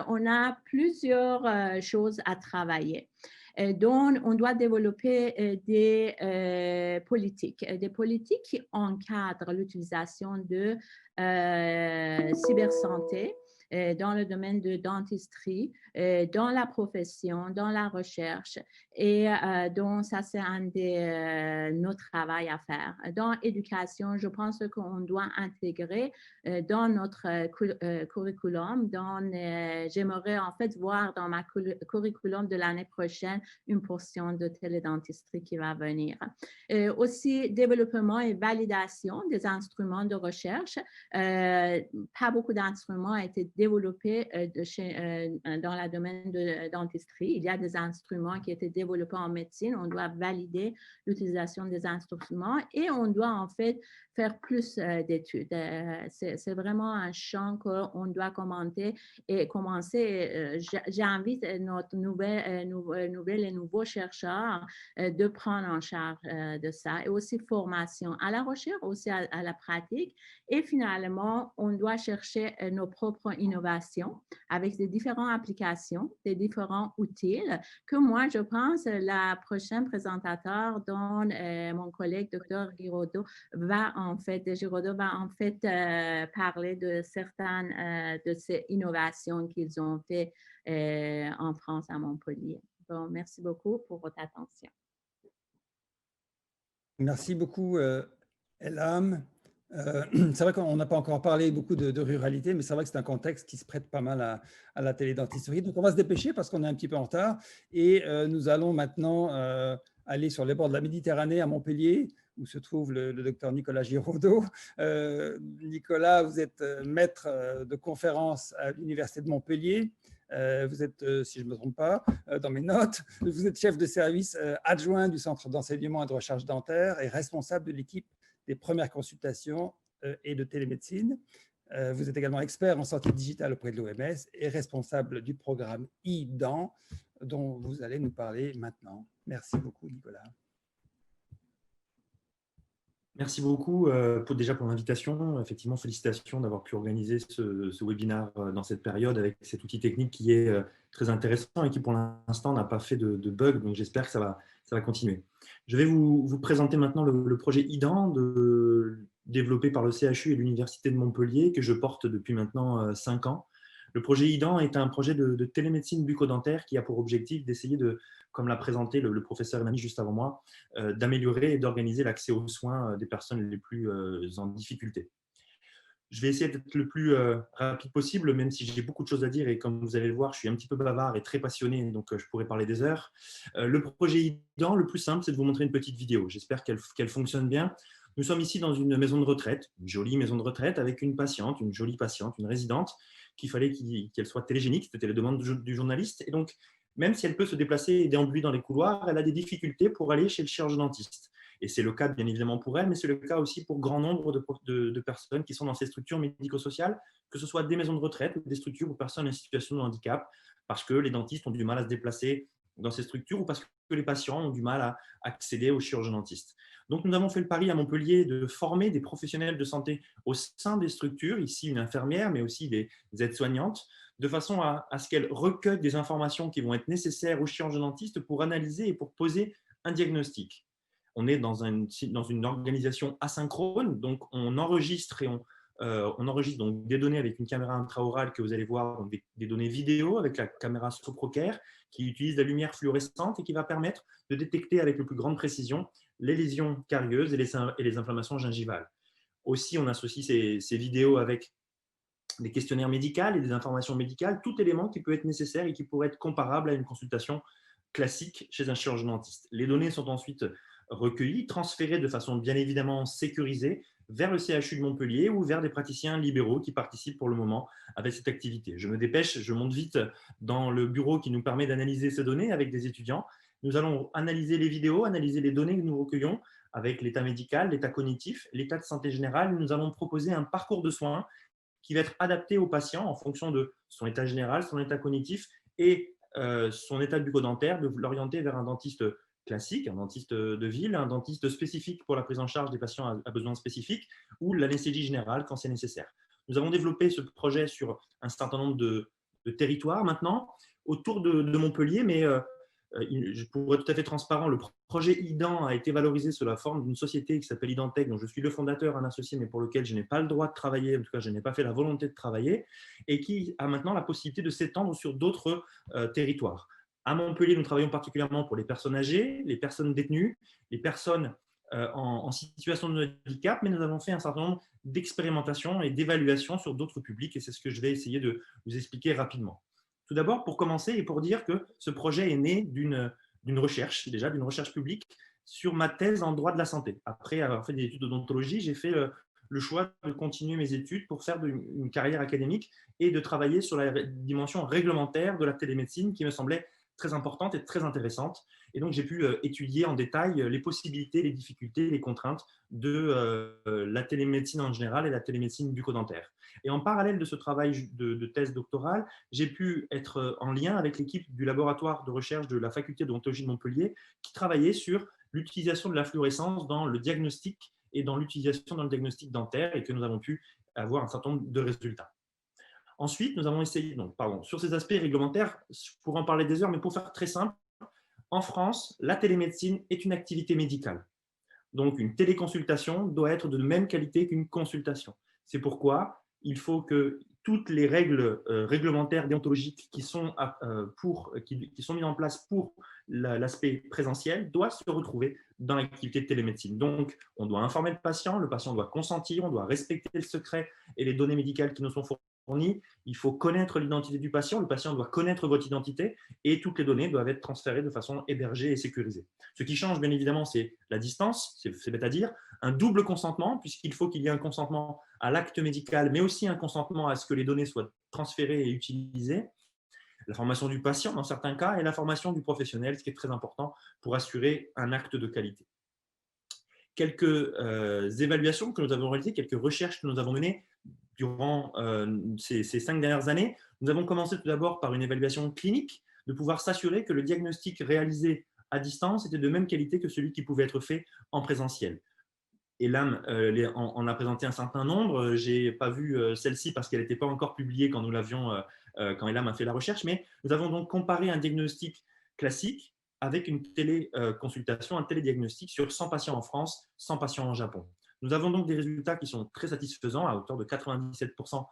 Speaker 4: on a plusieurs choses à travailler. Donc, on doit développer des politiques qui encadrent l'utilisation de cybersanté dans le domaine de dentisterie, dans la profession, dans la recherche. Et donc, ça, c'est un de nos travaux à faire. Dans l'éducation, je pense qu'on doit intégrer dans notre curriculum, j'aimerais en fait voir dans ma curriculum de l'année prochaine une portion de télédentisterie qui va venir. Aussi, développement et validation des instruments de recherche. Pas beaucoup d'instruments ont été développés dans le domaine de dentisterie. Il y a des instruments qui ont été développés en médecine. On doit valider l'utilisation des instruments et on doit en fait faire plus d'études. C'est vraiment un champ qu'on doit commencer. J'invite notre nouvelle et nouveaux chercheurs de prendre en charge de ça, et aussi formation à la recherche, aussi à la pratique. Et finalement, on doit chercher nos propres innovations avec des différentes applications, des différents outils que moi, je pense, la prochaine présentateur, dont mon collègue Dr. Giraudeau va en fait parler de certaines de ces innovations qu'ils ont fait en France, à Montpellier. Bon, merci beaucoup pour votre attention.
Speaker 1: Merci beaucoup, Elham. C'est vrai qu'on n'a pas encore parlé beaucoup de ruralité, mais c'est vrai que c'est un contexte qui se prête pas mal à la télédentisterie. Donc, on va se dépêcher parce qu'on est un petit peu en retard. Et nous allons maintenant aller sur les bords de la Méditerranée à Montpellier, où se trouve le docteur Nicolas Giraudeau. Nicolas, vous êtes maître de conférence à l'Université de Montpellier. Vous êtes, si je ne me trompe pas, dans mes notes, vous êtes chef de service adjoint du Centre d'enseignement et de recherche dentaire et responsable de l'équipe des premières consultations et de télémédecine. Vous êtes également expert en santé digitale auprès de l'OMS et responsable du programme IDAN, dont vous allez nous parler maintenant. Merci beaucoup, Nicolas.
Speaker 5: Merci beaucoup déjà pour l'invitation. Effectivement, félicitations d'avoir pu organiser ce webinaire dans cette période avec cet outil technique qui est très intéressant et qui pour l'instant n'a pas fait de bug. Donc j'espère que ça va continuer. Je vais vous présenter maintenant le projet IDAN développé par le CHU et l'Université de Montpellier que je porte depuis maintenant 5 ans. Le projet IDAN est un projet de télémédecine bucco-dentaire qui a pour objectif d'essayer comme l'a présenté le professeur Emani juste avant moi, d'améliorer et d'organiser l'accès aux soins des personnes les plus en difficulté. Je vais essayer d'être le plus rapide possible, même si j'ai beaucoup de choses à dire et comme vous allez le voir, je suis un petit peu bavard et très passionné, donc je pourrais parler des heures. Le projet IDAN, le plus simple, c'est de vous montrer une petite vidéo. J'espère qu'elle fonctionne bien. Nous sommes ici dans une maison de retraite, une jolie maison de retraite avec une patiente, une jolie patiente, une résidente, qu'il fallait qu'elle soit télégénique, c'était la demande du journaliste. Et donc, même si elle peut se déplacer et déambuler dans les couloirs, elle a des difficultés pour aller chez le chirurgien dentiste. Et c'est le cas bien évidemment pour elle, mais c'est le cas aussi pour grand nombre de personnes qui sont dans ces structures médico-sociales, que ce soit des maisons de retraite ou des structures pour personnes en situation de handicap, parce que les dentistes ont du mal à se déplacer dans ces structures ou parce que les patients ont du mal à accéder au chirurgien dentiste. Donc, nous avons fait le pari à Montpellier de former des professionnels de santé au sein des structures, ici une infirmière, mais aussi des aides-soignantes, de façon à ce qu'elles recueillent des informations qui vont être nécessaires au chirurgien dentiste pour analyser et pour poser un diagnostic. On est dans une organisation asynchrone, donc on enregistre on enregistre donc des données avec une caméra intraorale que vous allez voir, donc des données vidéo avec la caméra SoproCare qui utilise la lumière fluorescente et qui va permettre de détecter avec la plus grande précision les lésions carieuses et les inflammations gingivales. Aussi, on associe ces vidéos avec des questionnaires médicaux et des informations médicales, tout élément qui peut être nécessaire et qui pourrait être comparable à une consultation classique chez un chirurgien dentiste. Les données sont ensuite recueillies, transférées de façon bien évidemment sécurisée vers le CHU de Montpellier ou vers des praticiens libéraux qui participent pour le moment avec cette activité. Je me dépêche, je monte vite dans le bureau qui nous permet d'analyser ces données avec des étudiants. Nous allons analyser les vidéos, analyser les données que nous recueillons avec l'état médical, l'état cognitif, l'état de santé général. Nous allons proposer un parcours de soins qui va être adapté au patient en fonction de son état général, son état cognitif et son état bucco-dentaire, de l'orienter vers un dentiste classique, un dentiste de ville, un dentiste spécifique pour la prise en charge des patients à besoins spécifiques ou l'anesthésie générale quand c'est nécessaire. Nous avons développé ce projet sur un certain nombre de territoires maintenant autour de Montpellier, mais pour être tout à fait transparent, le projet IDEN a été valorisé sous la forme d'une société qui s'appelle Identech, dont je suis le fondateur, un associé, mais pour lequel je n'ai pas le droit de travailler, en tout cas je n'ai pas fait la volonté de travailler, et qui a maintenant la possibilité de s'étendre sur d'autres territoires. À Montpellier, nous travaillons particulièrement pour les personnes âgées, les personnes détenues, les personnes en situation de handicap, mais nous avons fait un certain nombre d'expérimentations et d'évaluations sur d'autres publics, et c'est ce que je vais essayer de vous expliquer rapidement. Tout d'abord, pour commencer et pour dire que ce projet est né d'une recherche, déjà d'une recherche publique, sur ma thèse en droit de la santé. Après avoir fait des études d'odontologie, j'ai fait le choix de continuer mes études pour faire une carrière académique et de travailler sur la dimension réglementaire de la télémédecine qui me semblait très importante et très intéressante. Et donc, j'ai pu étudier en détail les possibilités, les difficultés, les contraintes de la télémédecine en général et la télémédecine bucco-dentaire. Et en parallèle de ce travail de thèse doctorale, j'ai pu être en lien avec l'équipe du laboratoire de recherche de la faculté d'odontologie de Montpellier qui travaillait sur l'utilisation de la fluorescence dans le diagnostic et dans l'utilisation dans le diagnostic dentaire et que nous avons pu avoir un certain nombre de résultats. Ensuite, nous avons essayé, sur ces aspects réglementaires, je pourrais en parler des heures, mais pour faire très simple, en France, la télémédecine est une activité médicale. Donc, une téléconsultation doit être de même qualité qu'une consultation. C'est pourquoi il faut que toutes les règles réglementaires déontologiques qui sont mises en place pour l'aspect présentiel doivent se retrouver dans l'activité de télémédecine. Donc, on doit informer le patient doit consentir, on doit respecter le secret et les données médicales qui nous sont fournies. Il faut connaître l'identité du patient, le patient doit connaître votre identité et toutes les données doivent être transférées de façon hébergée et sécurisée. Ce qui change, bien évidemment, c'est la distance, c'est bête à dire, un double consentement, puisqu'il faut qu'il y ait un consentement à l'acte médical, mais aussi un consentement à ce que les données soient transférées et utilisées, la formation du patient dans certains cas et la formation du professionnel, ce qui est très important pour assurer un acte de qualité. Quelques évaluations que nous avons réalisées, quelques recherches que nous avons menées durant ces 5 dernières années. Nous avons commencé tout d'abord par une évaluation clinique, de pouvoir s'assurer que le diagnostic réalisé à distance était de même qualité que celui qui pouvait être fait en présentiel. Elam en a présenté un certain nombre. Je n'ai pas vu celle-ci parce qu'elle n'était pas encore publiée quand nous l'avions, quand Elam a fait la recherche, mais nous avons donc comparé un diagnostic classique avec une téléconsultation, un télédiagnostic sur 100 patients en France, 100 patients en Japon. Nous avons donc des résultats qui sont très satisfaisants, à hauteur de 97%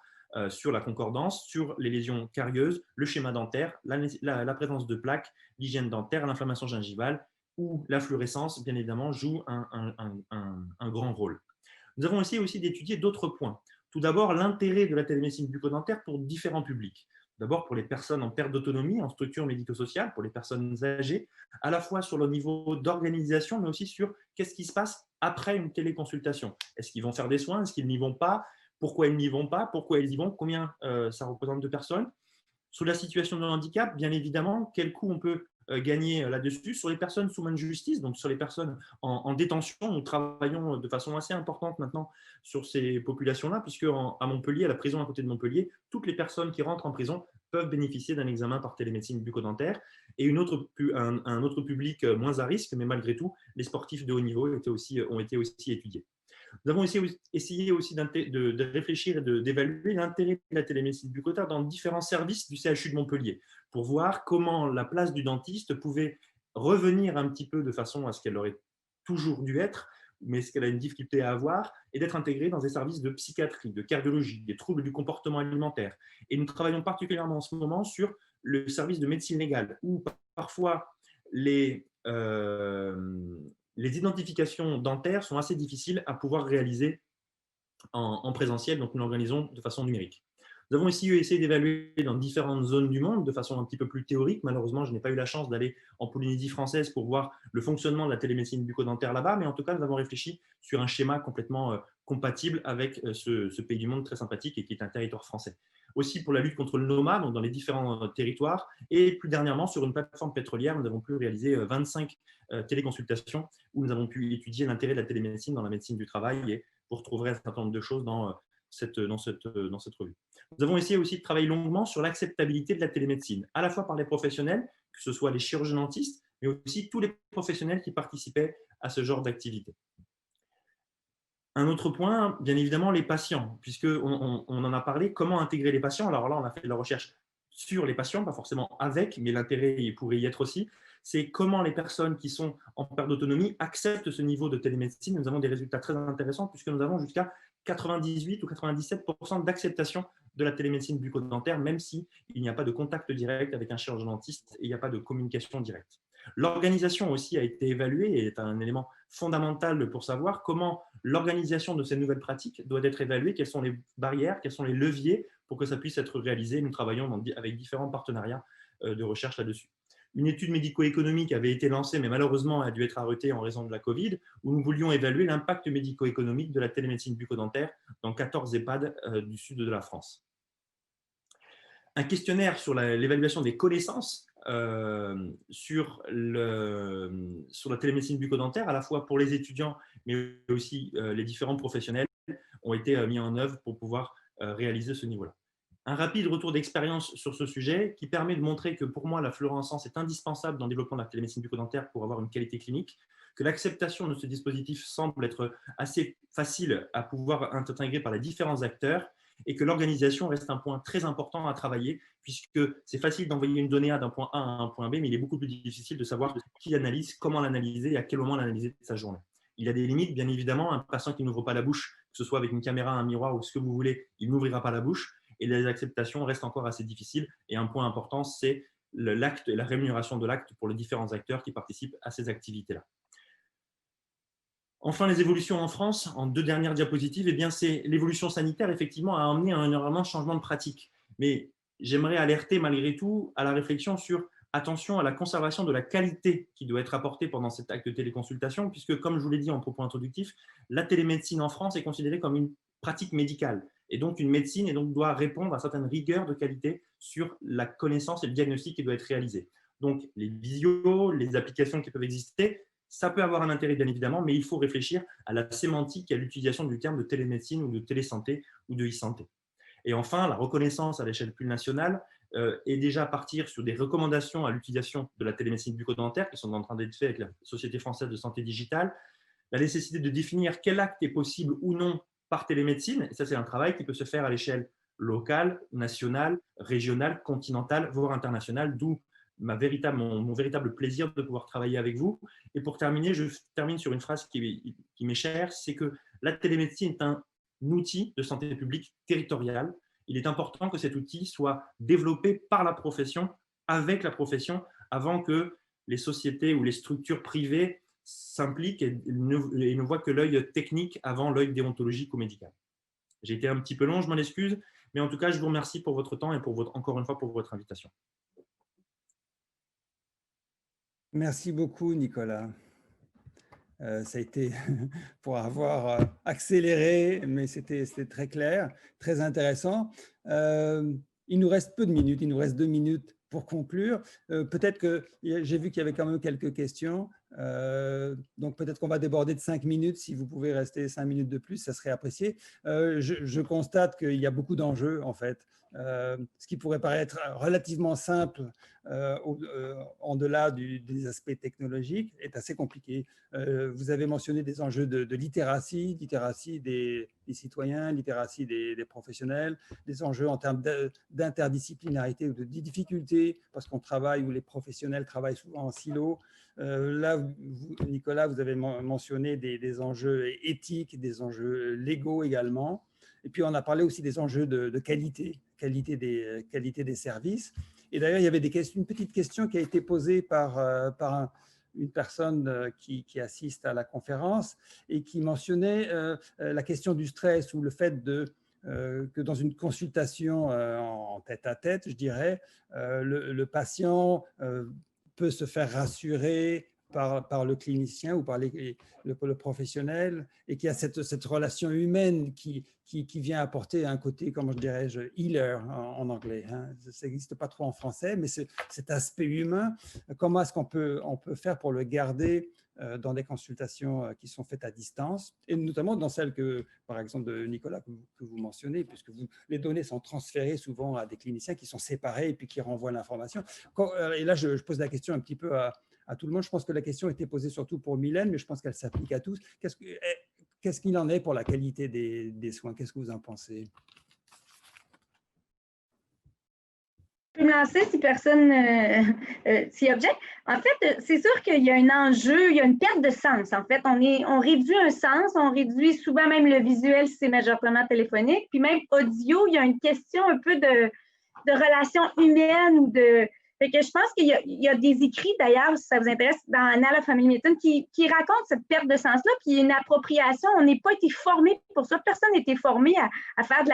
Speaker 5: sur la concordance, sur les lésions carieuses, le schéma dentaire, la présence de plaques, l'hygiène dentaire, l'inflammation gingivale, où la fluorescence, bien évidemment, joue un grand rôle. Nous avons essayé aussi d'étudier d'autres points. Tout d'abord, l'intérêt de la télémédecine bucco-dentaire pour différents publics. D'abord pour les personnes en perte d'autonomie, en structure médico-sociale, pour les personnes âgées, à la fois sur le niveau d'organisation, mais aussi sur qu'est-ce qui se passe après une téléconsultation. Est-ce qu'ils vont faire des soins? Est-ce qu'ils n'y vont pas? Pourquoi ils n'y vont pas? Pourquoi ils y vont? Combien ça représente de personnes? Sous la situation de handicap, bien évidemment, quel coût on peut gagner là-dessus. Sur les personnes sous main de justice, donc sur les personnes en détention, nous travaillons de façon assez importante maintenant sur ces populations-là, puisque à Montpellier, à la prison à côté de Montpellier, toutes les personnes qui rentrent en prison peuvent bénéficier d'un examen par télémédecine bucco-dentaire. Et un autre public moins à risque, mais malgré tout, les sportifs de haut niveau ont été aussi étudiés. Nous avons essayé aussi de réfléchir et d'évaluer l'intérêt de la télémédecine bucco-dentaire dans différents services du CHU de Montpellier pour voir comment la place du dentiste pouvait revenir un petit peu de façon à ce qu'elle aurait toujours dû être, mais ce qu'elle a une difficulté à avoir, et d'être intégrée dans des services de psychiatrie, de cardiologie, des troubles du comportement alimentaire. Et nous travaillons particulièrement en ce moment sur le service de médecine légale, où parfois les identifications dentaires sont assez difficiles à pouvoir réaliser en présentiel, donc nous l'organisons de façon numérique. Nous avons aussi essayé d'évaluer dans différentes zones du monde de façon un petit peu plus théorique. Malheureusement, je n'ai pas eu la chance d'aller en Polynésie française pour voir le fonctionnement de la télémédecine bucco-dentaire là-bas, mais en tout cas, nous avons réfléchi sur un schéma complètement compatible avec ce pays du monde très sympathique et qui est un territoire français. Aussi pour la lutte contre le nomade, donc dans les différents territoires, et plus dernièrement, sur une plateforme pétrolière, nous avons pu réaliser 25 téléconsultations où nous avons pu étudier l'intérêt de la télémédecine dans la médecine du travail, et vous retrouverez un certain nombre de choses dans cette revue. Nous avons essayé aussi de travailler longuement sur l'acceptabilité de la télémédecine, à la fois par les professionnels, que ce soit les chirurgiens dentistes, mais aussi tous les professionnels qui participaient à ce genre d'activité. Un autre point, bien évidemment, les patients, puisqu'on en a parlé, comment intégrer les patients. Alors là, on a fait de la recherche sur les patients, pas forcément avec, mais l'intérêt pourrait y être aussi. c'est comment les personnes qui sont en perte d'autonomie acceptent ce niveau de télémédecine. Nous avons des résultats très intéressants puisque nous avons jusqu'à 98 ou 97% d'acceptation de la télémédecine bucco-dentaire, même s'il n'y a pas de contact direct avec un chirurgien dentiste et il n'y a pas de communication directe. L'organisation aussi a été évaluée et est un élément fondamental pour savoir comment l'organisation de ces nouvelles pratiques doit être évaluée, quelles sont les barrières, quels sont les leviers pour que ça puisse être réalisé. Nous travaillons avec différents partenariats de recherche là-dessus. Une étude médico-économique avait été lancée, mais malheureusement a dû être arrêtée en raison de la Covid, où nous voulions évaluer l'impact médico-économique de la télémédecine bucco-dentaire dans 14 EHPAD du sud de la France. Un questionnaire sur l'évaluation des connaissances sur la télémédecine bucco-dentaire, à la fois pour les étudiants, mais aussi les différents professionnels, ont été mis en œuvre pour pouvoir réaliser ce niveau-là. Un rapide retour d'expérience sur ce sujet qui permet de montrer que pour moi, la fluorescence est indispensable dans le développement de la télémédecine bucco-dentaire pour avoir une qualité clinique, que l'acceptation de ce dispositif semble être assez facile à pouvoir intégrer par les différents acteurs et que l'organisation reste un point très important à travailler puisque c'est facile d'envoyer une donnée A d'un point A à un point B, mais il est beaucoup plus difficile de savoir qui l'analyse, comment l'analyser et à quel moment l'analyser de sa journée. Il y a des limites, bien évidemment. Un patient qui n'ouvre pas la bouche, que ce soit avec une caméra, un miroir ou ce que vous voulez, il n'ouvrira pas la bouche. Et les acceptations restent encore assez difficiles. Et un point important, c'est l'acte et la rémunération de l'acte pour les différents acteurs qui participent à ces activités-là. Enfin, les évolutions en France, en 2 dernières diapositives, eh bien, c'est l'évolution sanitaire, effectivement, a amené un énormément de changement de pratique. Mais j'aimerais alerter malgré tout à la réflexion sur attention à la conservation de la qualité qui doit être apportée pendant cet acte de téléconsultation, puisque, comme je vous l'ai dit en propos introductif, la télémédecine en France est considérée comme une pratique médicale et donc une médecine et donc doit répondre à certaines rigueurs de qualité sur la connaissance et le diagnostic qui doit être réalisé. Donc, les visios, les applications qui peuvent exister, ça peut avoir un intérêt, bien évidemment, mais il faut réfléchir à la sémantique et à l'utilisation du terme de télémédecine ou de télésanté ou de e-santé. Et enfin, la reconnaissance à l'échelle plus nationale est déjà à partir sur des recommandations à l'utilisation de la télémédecine bucco-dentaire qui sont en train d'être faites avec la Société française de santé digitale, la nécessité de définir quel acte est possible ou non par télémédecine. Et ça, c'est un travail qui peut se faire à l'échelle locale, nationale, régionale, continentale, voire internationale, d'où mon véritable plaisir de pouvoir travailler avec vous. Et pour terminer, je termine sur une phrase qui m'est chère, c'est que la télémédecine est un outil de santé publique territorial. Il est important que cet outil soit développé par la profession, avec la profession, avant que les sociétés ou les structures privées s'impliquent et ne voient que l'œil technique avant l'œil déontologique ou médical. J'ai été un petit peu long, je m'en excuse, mais en tout cas, je vous remercie pour votre temps et encore une fois pour votre invitation.
Speaker 1: Merci beaucoup, Nicolas. Ça a été pour avoir accéléré, mais c'était très clair, très intéressant. Il nous reste peu de minutes, il nous reste 2 minutes pour conclure. Peut-être que j'ai vu qu'il y avait quand même quelques questions, donc peut-être qu'on va déborder de 5 minutes. Si vous pouvez rester 5 minutes de plus, ça serait apprécié. Je constate qu'il y a beaucoup d'enjeux en fait. Ce qui pourrait paraître relativement simple en delà des aspects technologiques est assez compliqué. Vous avez mentionné des enjeux de littératie des citoyens, littératie des professionnels, des enjeux en termes d'interdisciplinarité ou de difficultés parce qu'on travaille ou les professionnels travaillent souvent en silo. Là, Nicolas, vous avez mentionné des enjeux éthiques, des enjeux légaux également. Et puis, on a parlé aussi des enjeux de qualité des services. Et d'ailleurs, il y avait une petite question qui a été posée par une personne qui assiste à la conférence et qui mentionnait la question du stress ou le fait que dans une consultation en tête-à-tête, je dirais, le patient peut se faire rassurer par le clinicien ou par le professionnel et qu'il y a cette relation humaine qui vient apporter un côté, comment je dirais-je, healer en anglais. Hein. Ça n'existe pas trop en français, mais cet aspect humain, comment est-ce qu'on peut faire pour le garder dans des consultations qui sont faites à distance, et notamment dans celles par exemple, de Nicolas, que vous mentionnez, puisque les données sont transférées souvent à des cliniciens qui sont séparés et puis qui renvoient l'information. Et là, je pose la question un petit peu à tout le monde. Je pense que la question était posée surtout pour Mylène, mais je pense qu'elle s'applique à tous. Qu'est-ce qu'il en est pour la qualité des soins? Qu'est-ce que vous en pensez?
Speaker 3: peux me lancer si personne s'y objecte. En fait, c'est sûr qu'il y a un enjeu, il y a une perte de sens. En fait, on réduit un sens, on réduit souvent même le visuel si c'est majoritairement téléphonique, puis même audio, il y a une question un peu de relations humaines ou de… Fait que je pense qu'il y a des écrits, d'ailleurs, si ça vous intéresse, dans Annales of Family Medicine, qui racontent cette perte de sens-là, puis une appropriation. On n'est pas été formé pour ça. Personne n'a été formé à faire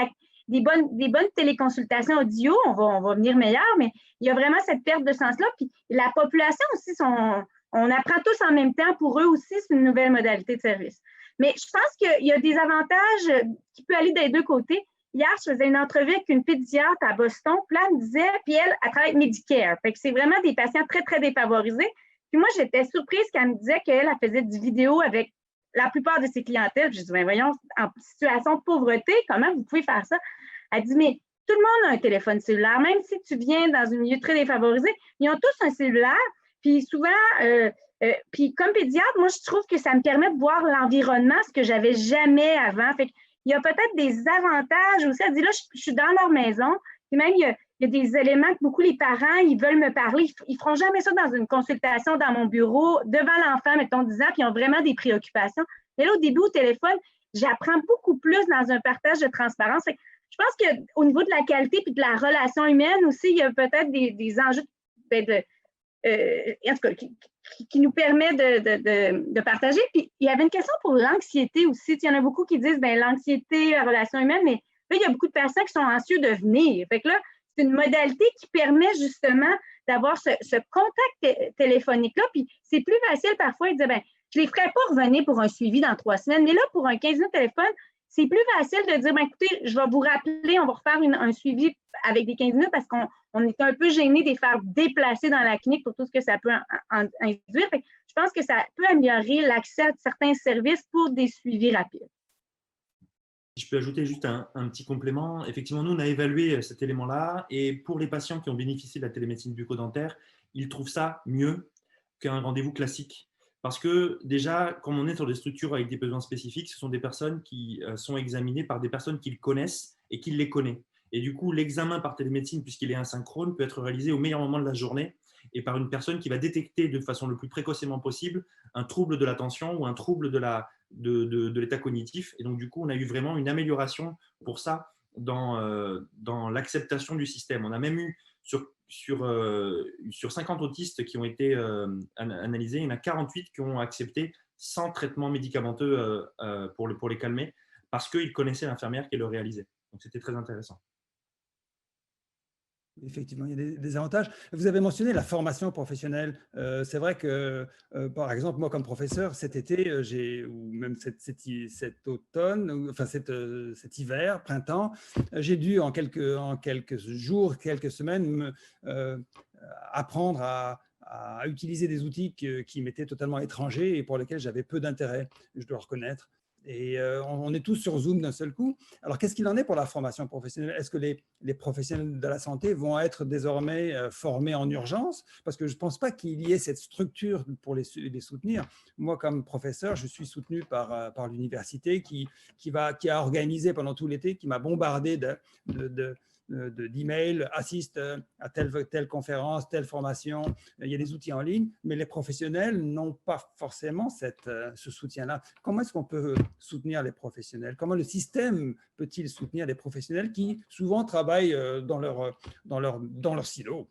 Speaker 3: des bonnes téléconsultations audio. On va venir meilleur, mais il y a vraiment cette perte de sens-là. Puis la population aussi, on apprend tous en même temps. Pour eux aussi, c'est une nouvelle modalité de service. Mais je pense qu'il y a des avantages qui peuvent aller des deux côtés. Hier, je faisais une entrevue avec une pédiatre à Boston, puis là, elle me disait, puis elle travaille avec Medicare. Fait que c'est vraiment des patients très, très défavorisés. Puis moi, j'étais surprise qu'elle me disait qu'elle faisait des vidéos avec la plupart de ses clientèles. J'ai dit, ben voyons, en situation de pauvreté, comment vous pouvez faire ça? Elle dit, mais tout le monde a un téléphone cellulaire. Même si tu viens dans un milieu très défavorisé, ils ont tous un cellulaire. Puis souvent, puis comme pédiatre, moi, je trouve que ça me permet de voir l'environnement, ce que j'avais jamais avant. Fait que il y a peut-être des avantages aussi. Elle dit, là, je suis dans leur maison. Puis même, il y a des éléments que beaucoup les parents, ils veulent me parler. Ils ne feront jamais ça dans une consultation dans mon bureau, devant l'enfant, mettons 10 ans, puis ils ont vraiment des préoccupations. Mais là, au début, au téléphone, j'apprends beaucoup plus dans un partage de transparence. Je pense qu'au niveau de la qualité et de la relation humaine aussi, il y a peut-être des enjeux en tout cas, qui nous permet de partager. Puis, il y avait une question pour l'anxiété aussi. Il y en a beaucoup qui disent, bien, l'anxiété, la relation humaine, mais là, il y a beaucoup de patients qui sont anxieux de venir. Fait que là, c'est une modalité qui permet justement d'avoir ce contact téléphonique-là. Puis, c'est plus facile parfois de dire, bien, je ne les ferai pas revenir pour un suivi dans 3 semaines, mais là, pour un 15 minutes de téléphone, c'est plus facile de dire, bien, écoutez, je vais vous rappeler, on va refaire un suivi avec des 15 minutes parce qu'on est un peu gêné de les faire déplacer dans la clinique pour tout ce que ça peut induire. Fait que je pense que ça peut améliorer l'accès à certains services pour des suivis rapides.
Speaker 5: Je peux ajouter juste un petit complément. Effectivement, nous, on a évalué cet élément-là et pour les patients qui ont bénéficié de la télémédecine bucco-dentaire, ils trouvent ça mieux qu'un rendez-vous classique. Parce que déjà, comme on est sur des structures avec des besoins spécifiques, ce sont des personnes qui sont examinées par des personnes qu'ils connaissent et qui les connaissent. Et du coup, l'examen par télémédecine, puisqu'il est asynchrone, peut être réalisé au meilleur moment de la journée et par une personne qui va détecter de façon le plus précocement possible un trouble de l'attention ou un trouble de l'état cognitif. Et donc, du coup, on a eu vraiment une amélioration pour ça dans l'acceptation du système. On a même eu sur 50 autistes qui ont été analysés, il y en a 48 qui ont accepté sans traitement médicamenteux pour les calmer parce qu'ils connaissaient l'infirmière qui le réalisait. Donc, c'était très intéressant.
Speaker 1: Effectivement, il y a des avantages. Vous avez mentionné la formation professionnelle. C'est vrai que, par exemple, moi, comme professeur, cet été, ou même cet automne, enfin cet hiver, printemps, j'ai dû en quelques jours, quelques semaines, apprendre à utiliser des outils qui m'étaient totalement étrangers et pour lesquels j'avais peu d'intérêt, je dois reconnaître. Et on est tous sur Zoom d'un seul coup. Alors, qu'est-ce qu'il en est pour la formation professionnelle? Est-ce que les professionnels de la santé vont être désormais formés en urgence? Parce que je ne pense pas qu'il y ait cette structure pour les soutenir. Moi, comme professeur, je suis soutenu par l'université qui a organisé pendant tout l'été, qui m'a bombardé d'emails, assiste à telle conférence, telle formation. Il y a des outils en ligne, mais les professionnels n'ont pas forcément ce soutien-là. Comment est-ce qu'on peut soutenir les professionnels? Comment le système peut-il soutenir les professionnels qui souvent travaillent dans leur silo?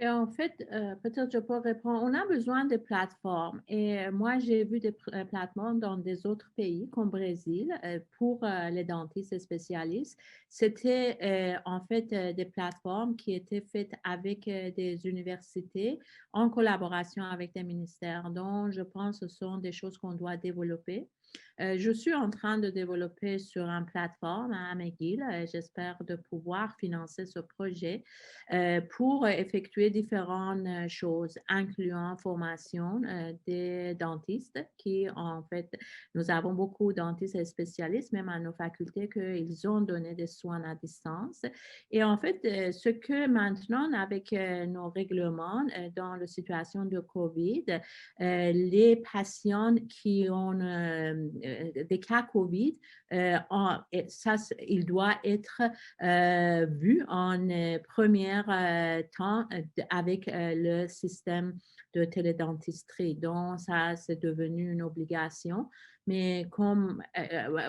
Speaker 4: Et en fait, peut-être je peux répondre. On a besoin de plateformes. Et moi, j'ai vu des plateformes dans des autres pays, comme Brésil, pour les dentistes et spécialistes. C'était en fait des plateformes qui étaient faites avec des universités en collaboration avec des ministères. Donc, je pense que ce sont des choses qu'on doit développer. Je suis en train de développer sur une plateforme à McGill. J'espère de pouvoir financer ce projet pour effectuer différentes choses, incluant formation des dentistes qui, en fait, nous avons beaucoup de dentistes et spécialistes, même à nos facultés, qu'ils ont donné des soins à distance. Et en fait, ce que maintenant, avec nos règlements dans la situation de COVID, les patients qui ont des cas COVID, il doit être vu en premier temps avec le système de télédentisterie. Donc, ça, c'est devenu une obligation. Mais comme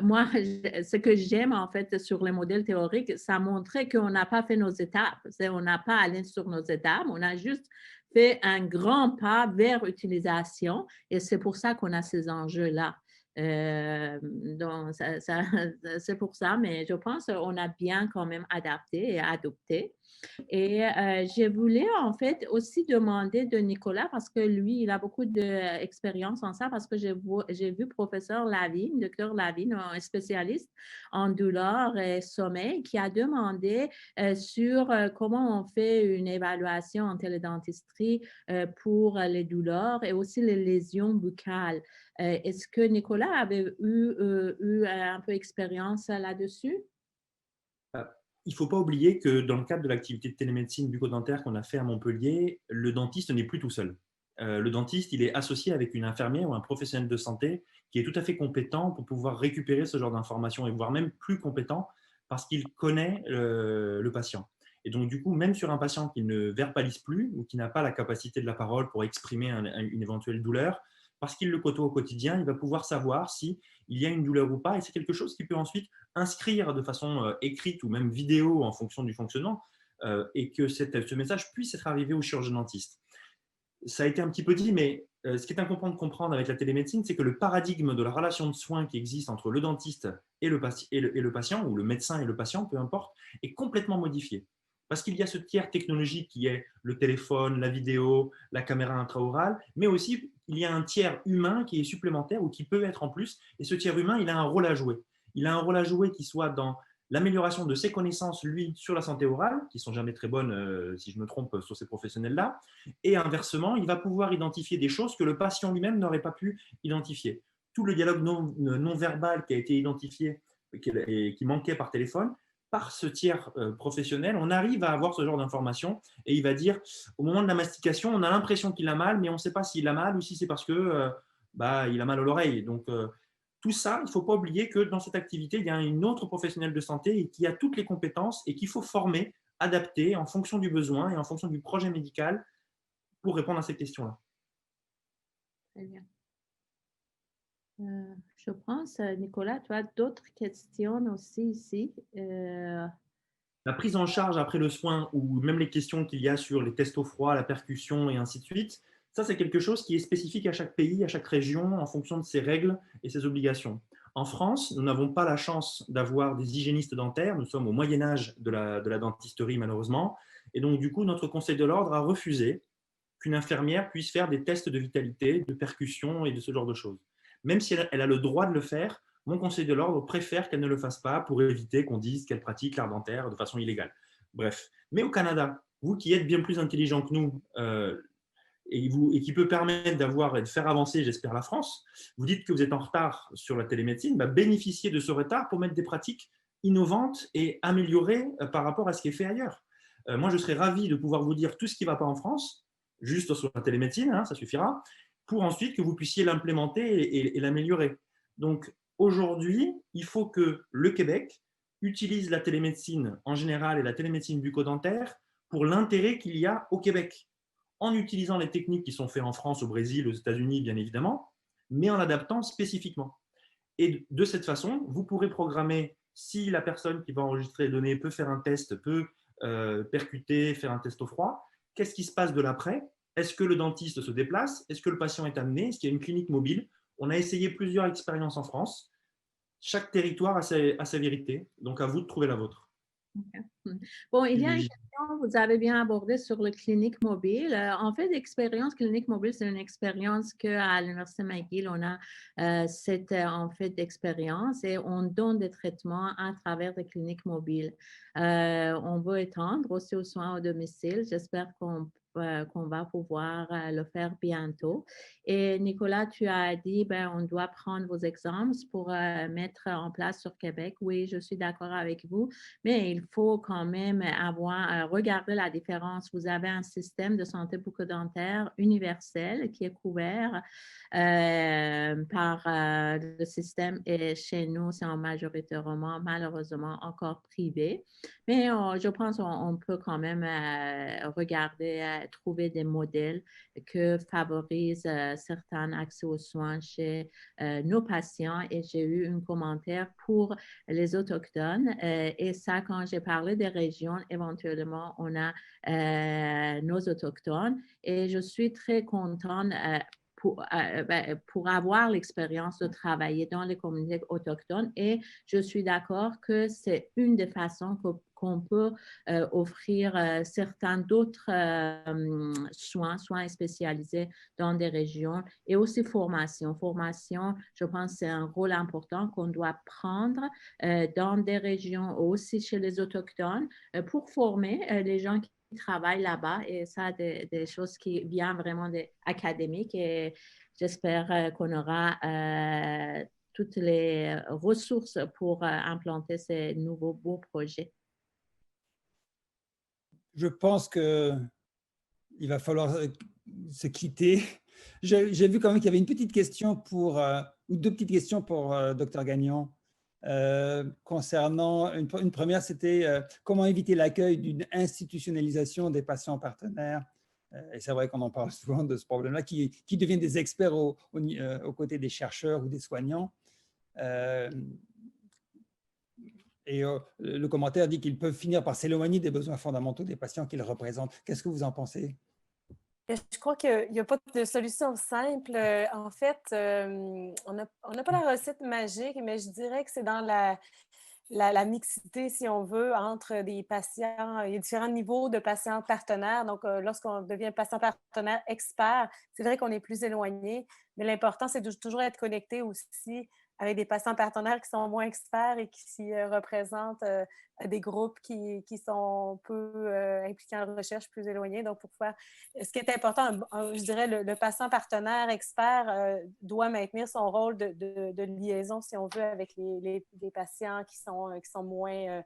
Speaker 4: moi, ce que j'aime en fait sur les modèles théoriques, ça montrait qu'on n'a pas fait nos étapes. On n'a pas allé sur nos étapes, on a juste fait un grand pas vers l'utilisation et c'est pour ça qu'on a ces enjeux-là. Donc, c'est pour ça, mais je pense qu'on a bien quand même adapté et adopté. Et je voulais en fait aussi demander de Nicolas, parce que lui, il a beaucoup d'expérience en ça, parce que j'ai vu professeur Lavigne, docteur Lavigne, un spécialiste en douleur et sommeil, qui a demandé sur comment on fait une évaluation en télédentisterie pour les douleurs et aussi les lésions buccales. Est-ce que Nicolas avait eu un peu d'expérience là-dessus?
Speaker 5: Il ne faut pas oublier que dans le cadre de l'activité de télémédecine bucco-dentaire qu'on a fait à Montpellier, le dentiste n'est plus tout seul. Le dentiste, il est associé avec une infirmière ou un professionnel de santé qui est tout à fait compétent pour pouvoir récupérer ce genre d'informations et voire même plus compétent parce qu'il connaît le patient. Et donc, du coup, même sur un patient qui ne verbalise plus ou qui n'a pas la capacité de la parole pour exprimer une éventuelle douleur, parce qu'il le côtoie au quotidien, il va pouvoir savoir s'il y a une douleur ou pas. Et c'est quelque chose qui peut ensuite inscrire de façon écrite ou même vidéo en fonction du fonctionnement et que ce message puisse être arrivé au chirurgien dentiste. Ça a été un petit peu dit, mais ce qui est important de comprendre avec la télémédecine, c'est que le paradigme de la relation de soins qui existe entre le dentiste et le patient, ou le médecin et le patient, peu importe, est complètement modifié. Parce qu'il y a ce tiers technologique qui est le téléphone, la vidéo, la caméra intraorale, mais aussi il y a un tiers humain qui est supplémentaire ou qui peut être en plus. Et ce tiers humain, il a un rôle à jouer. Il a un rôle à jouer qui soit dans l'amélioration de ses connaissances, lui, sur la santé orale, qui ne sont jamais très bonnes, si je me trompe, sur ces professionnels-là. Et inversement, il va pouvoir identifier des choses que le patient lui-même n'aurait pas pu identifier. Tout le dialogue non verbal qui a été identifié et qui manquait par téléphone, par ce tiers professionnel, on arrive à avoir ce genre d'informations et il va dire, au moment de la mastication, on a l'impression qu'il a mal, mais on ne sait pas s'il a mal ou si c'est parce que il a mal à l'oreille. Donc, tout ça, il ne faut pas oublier que dans cette activité, il y a une autre professionnelle de santé qui a toutes les compétences et qu'il faut former, adapter en fonction du besoin et en fonction du projet médical pour répondre à ces questions-là.
Speaker 4: Très bien. Je pense, Nicolas, tu as d'autres questions aussi ici.
Speaker 5: La prise en charge après le soin ou même les questions qu'il y a sur les tests au froid, la percussion et ainsi de suite, ça c'est quelque chose qui est spécifique à chaque pays, à chaque région en fonction de ses règles et ses obligations. En France, nous n'avons pas la chance d'avoir des hygiénistes dentaires, nous sommes au Moyen-Âge de la dentisterie malheureusement, et donc du coup notre Conseil de l'Ordre a refusé qu'une infirmière puisse faire des tests de vitalité, de percussion et de ce genre de choses. Même si elle a le droit de le faire, mon Conseil de l'Ordre préfère qu'elle ne le fasse pas pour éviter qu'on dise qu'elle pratique l'art dentaire de façon illégale. Bref. Mais au Canada, vous qui êtes bien plus intelligent que nous et qui peut permettre d'avoir et de faire avancer, j'espère, la France, vous dites que vous êtes en retard sur la télémédecine, bénéficiez de ce retard pour mettre des pratiques innovantes et améliorées par rapport à ce qui est fait ailleurs. Moi, je serais ravi de pouvoir vous dire tout ce qui ne va pas en France, juste sur la télémédecine, hein, ça suffira, pour ensuite que vous puissiez l'implémenter et l'améliorer. Donc, aujourd'hui, il faut que le Québec utilise la télémédecine en général et la télémédecine bucco-dentaire pour l'intérêt qu'il y a au Québec, en utilisant les techniques qui sont faites en France, au Brésil, aux États-Unis, bien évidemment, mais en l'adaptant spécifiquement. Et de cette façon, vous pourrez programmer, si la personne qui va enregistrer les données peut faire un test, peut percuter, faire un test au froid, qu'est-ce qui se passe de l'après? Est-ce que le dentiste se déplace? Est-ce que le patient est amené? Est-ce qu'il y a une clinique mobile? On a essayé plusieurs expériences en France. Chaque territoire a sa vérité, donc à vous de trouver la vôtre.
Speaker 4: Okay. Bon, il y a une question, vous avez bien abordé sur le clinique mobile. En fait, l'expérience clinique mobile, c'est une expérience qu'à l'Université McGill, on a cette en fait expérience et on donne des traitements à travers des cliniques mobiles. On veut étendre aussi aux soins au domicile. J'espère qu'on qu'on va pouvoir le faire bientôt. Et Nicolas, tu as dit, on doit prendre vos exemples pour mettre en place sur Québec. Oui, je suis d'accord avec vous, mais il faut quand même regarder la différence. Vous avez un système de santé bucco-dentaire universel qui est couvert par le système, et chez nous, c'est en majoritairement, malheureusement, encore privé. Mais je pense qu'on peut quand même regarder, trouver des modèles que favorisent certains accès aux soins chez nos patients. Et j'ai eu un commentaire pour les Autochtones. Et ça, quand j'ai parlé des régions, éventuellement, on a nos Autochtones. Et je suis très contente pour avoir l'expérience de travailler dans les communautés autochtones. Et je suis d'accord que c'est une des façons qu'on peut offrir certains d'autres soins spécialisés dans des régions, et aussi formation. Formation, je pense, c'est un rôle important qu'on doit prendre dans des régions, aussi chez les Autochtones, pour former les gens qui travaillent là-bas, et ça, des choses qui viennent vraiment des académiques, et j'espère qu'on aura toutes les ressources pour implanter ces nouveaux beaux projets.
Speaker 1: Je pense qu'il va falloir se quitter. J'ai vu quand même qu'il y avait une petite question ou deux petites questions pour Dr Gagnon. Concernant une première, c'était comment éviter l'accueil d'une institutionnalisation des patients partenaires. Et c'est vrai qu'on en parle souvent de ce problème-là, qui deviennent des experts aux côtés des chercheurs ou des soignants. Et le commentaire dit qu'ils peuvent finir par s'éloigner des besoins fondamentaux des patients qu'ils représentent. Qu'est-ce que vous en pensez?
Speaker 2: Je crois qu'il n'y a pas de solution simple. En fait, on n'a pas la recette magique, mais je dirais que c'est dans la mixité, si on veut, entre des patients. Il y a différents niveaux de patients partenaires. Donc, lorsqu'on devient patient partenaire expert, c'est vrai qu'on est plus éloigné, mais l'important, c'est de toujours être connecté aussi avec des patients partenaires qui sont moins experts et qui représentent des groupes qui sont peu impliqués en recherche, plus éloignés. Donc, ce qui est important, je dirais, le patient partenaire expert doit maintenir son rôle de liaison, si on veut, avec les patients qui sont moins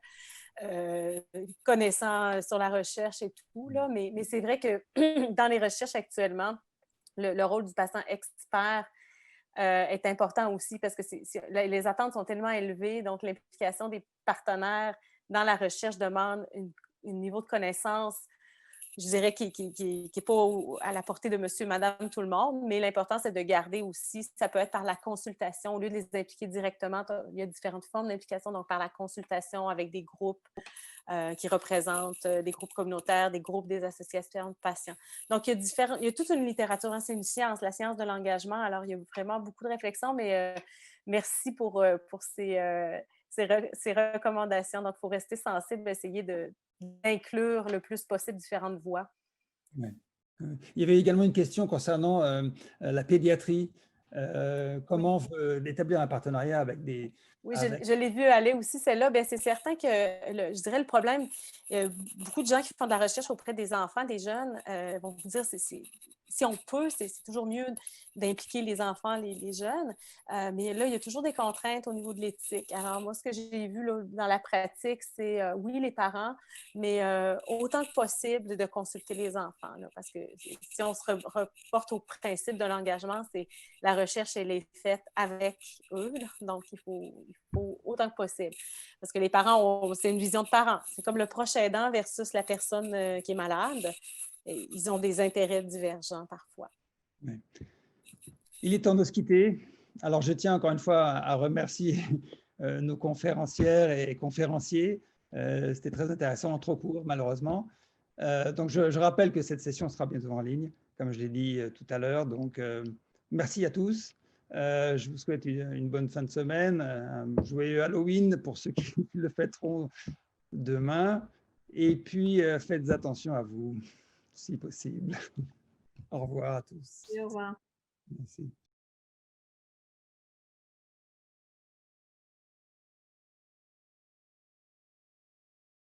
Speaker 2: connaissants sur la recherche et tout. Là. Mais c'est vrai que dans les recherches actuellement, le rôle du patient expert est important aussi, parce que les attentes sont tellement élevées, donc l'implication des partenaires dans la recherche demande un niveau de connaissance, je dirais, qui n'est pas à la portée de monsieur, madame, tout le monde, mais l'important, c'est de garder aussi, ça peut être par la consultation, au lieu de les impliquer directement, il y a différentes formes d'implication, donc par la consultation avec des groupes qui représentent des groupes communautaires, des groupes, des associations de patients. Donc, il y a toute une littérature, hein, c'est une science, la science de l'engagement, alors il y a vraiment beaucoup de réflexions, mais merci pour ces recommandations. Donc, il faut rester sensible, essayer d'inclure le plus possible différentes voix.
Speaker 1: Ouais. Il y avait également une question concernant la pédiatrie. Comment établir un partenariat avec des...
Speaker 2: Oui, je l'ai vu aller aussi, celle-là. Bien, c'est certain que, je dirais, le problème, beaucoup de gens qui font de la recherche auprès des enfants, des jeunes, vont vous dire, si on peut, c'est toujours mieux d'impliquer les enfants, les jeunes. Mais là, il y a toujours des contraintes au niveau de l'éthique. Alors, moi, ce que j'ai vu là, dans la pratique, c'est, oui, les parents, mais autant que possible de consulter les enfants. Là, parce que si on se reporte au principe de l'engagement, c'est la recherche, elle est faite avec eux. Là. Donc, il faut autant que possible. Parce que les parents, c'est une vision de parents. C'est comme le proche aidant versus la personne qui est malade. Et ils ont des intérêts divergents parfois.
Speaker 1: Oui. Il est temps de se quitter. Alors, je tiens encore une fois à remercier nos conférencières et conférenciers. C'était très intéressant, trop court, malheureusement. Donc, je rappelle que cette session sera bientôt en ligne, comme je l'ai dit tout à l'heure. Donc, merci à tous. Je vous souhaite une bonne fin de semaine, un joyeux Halloween pour ceux qui le fêteront demain. Et puis, faites attention à vous, si possible. Au revoir à tous.
Speaker 4: Au revoir.
Speaker 1: Merci.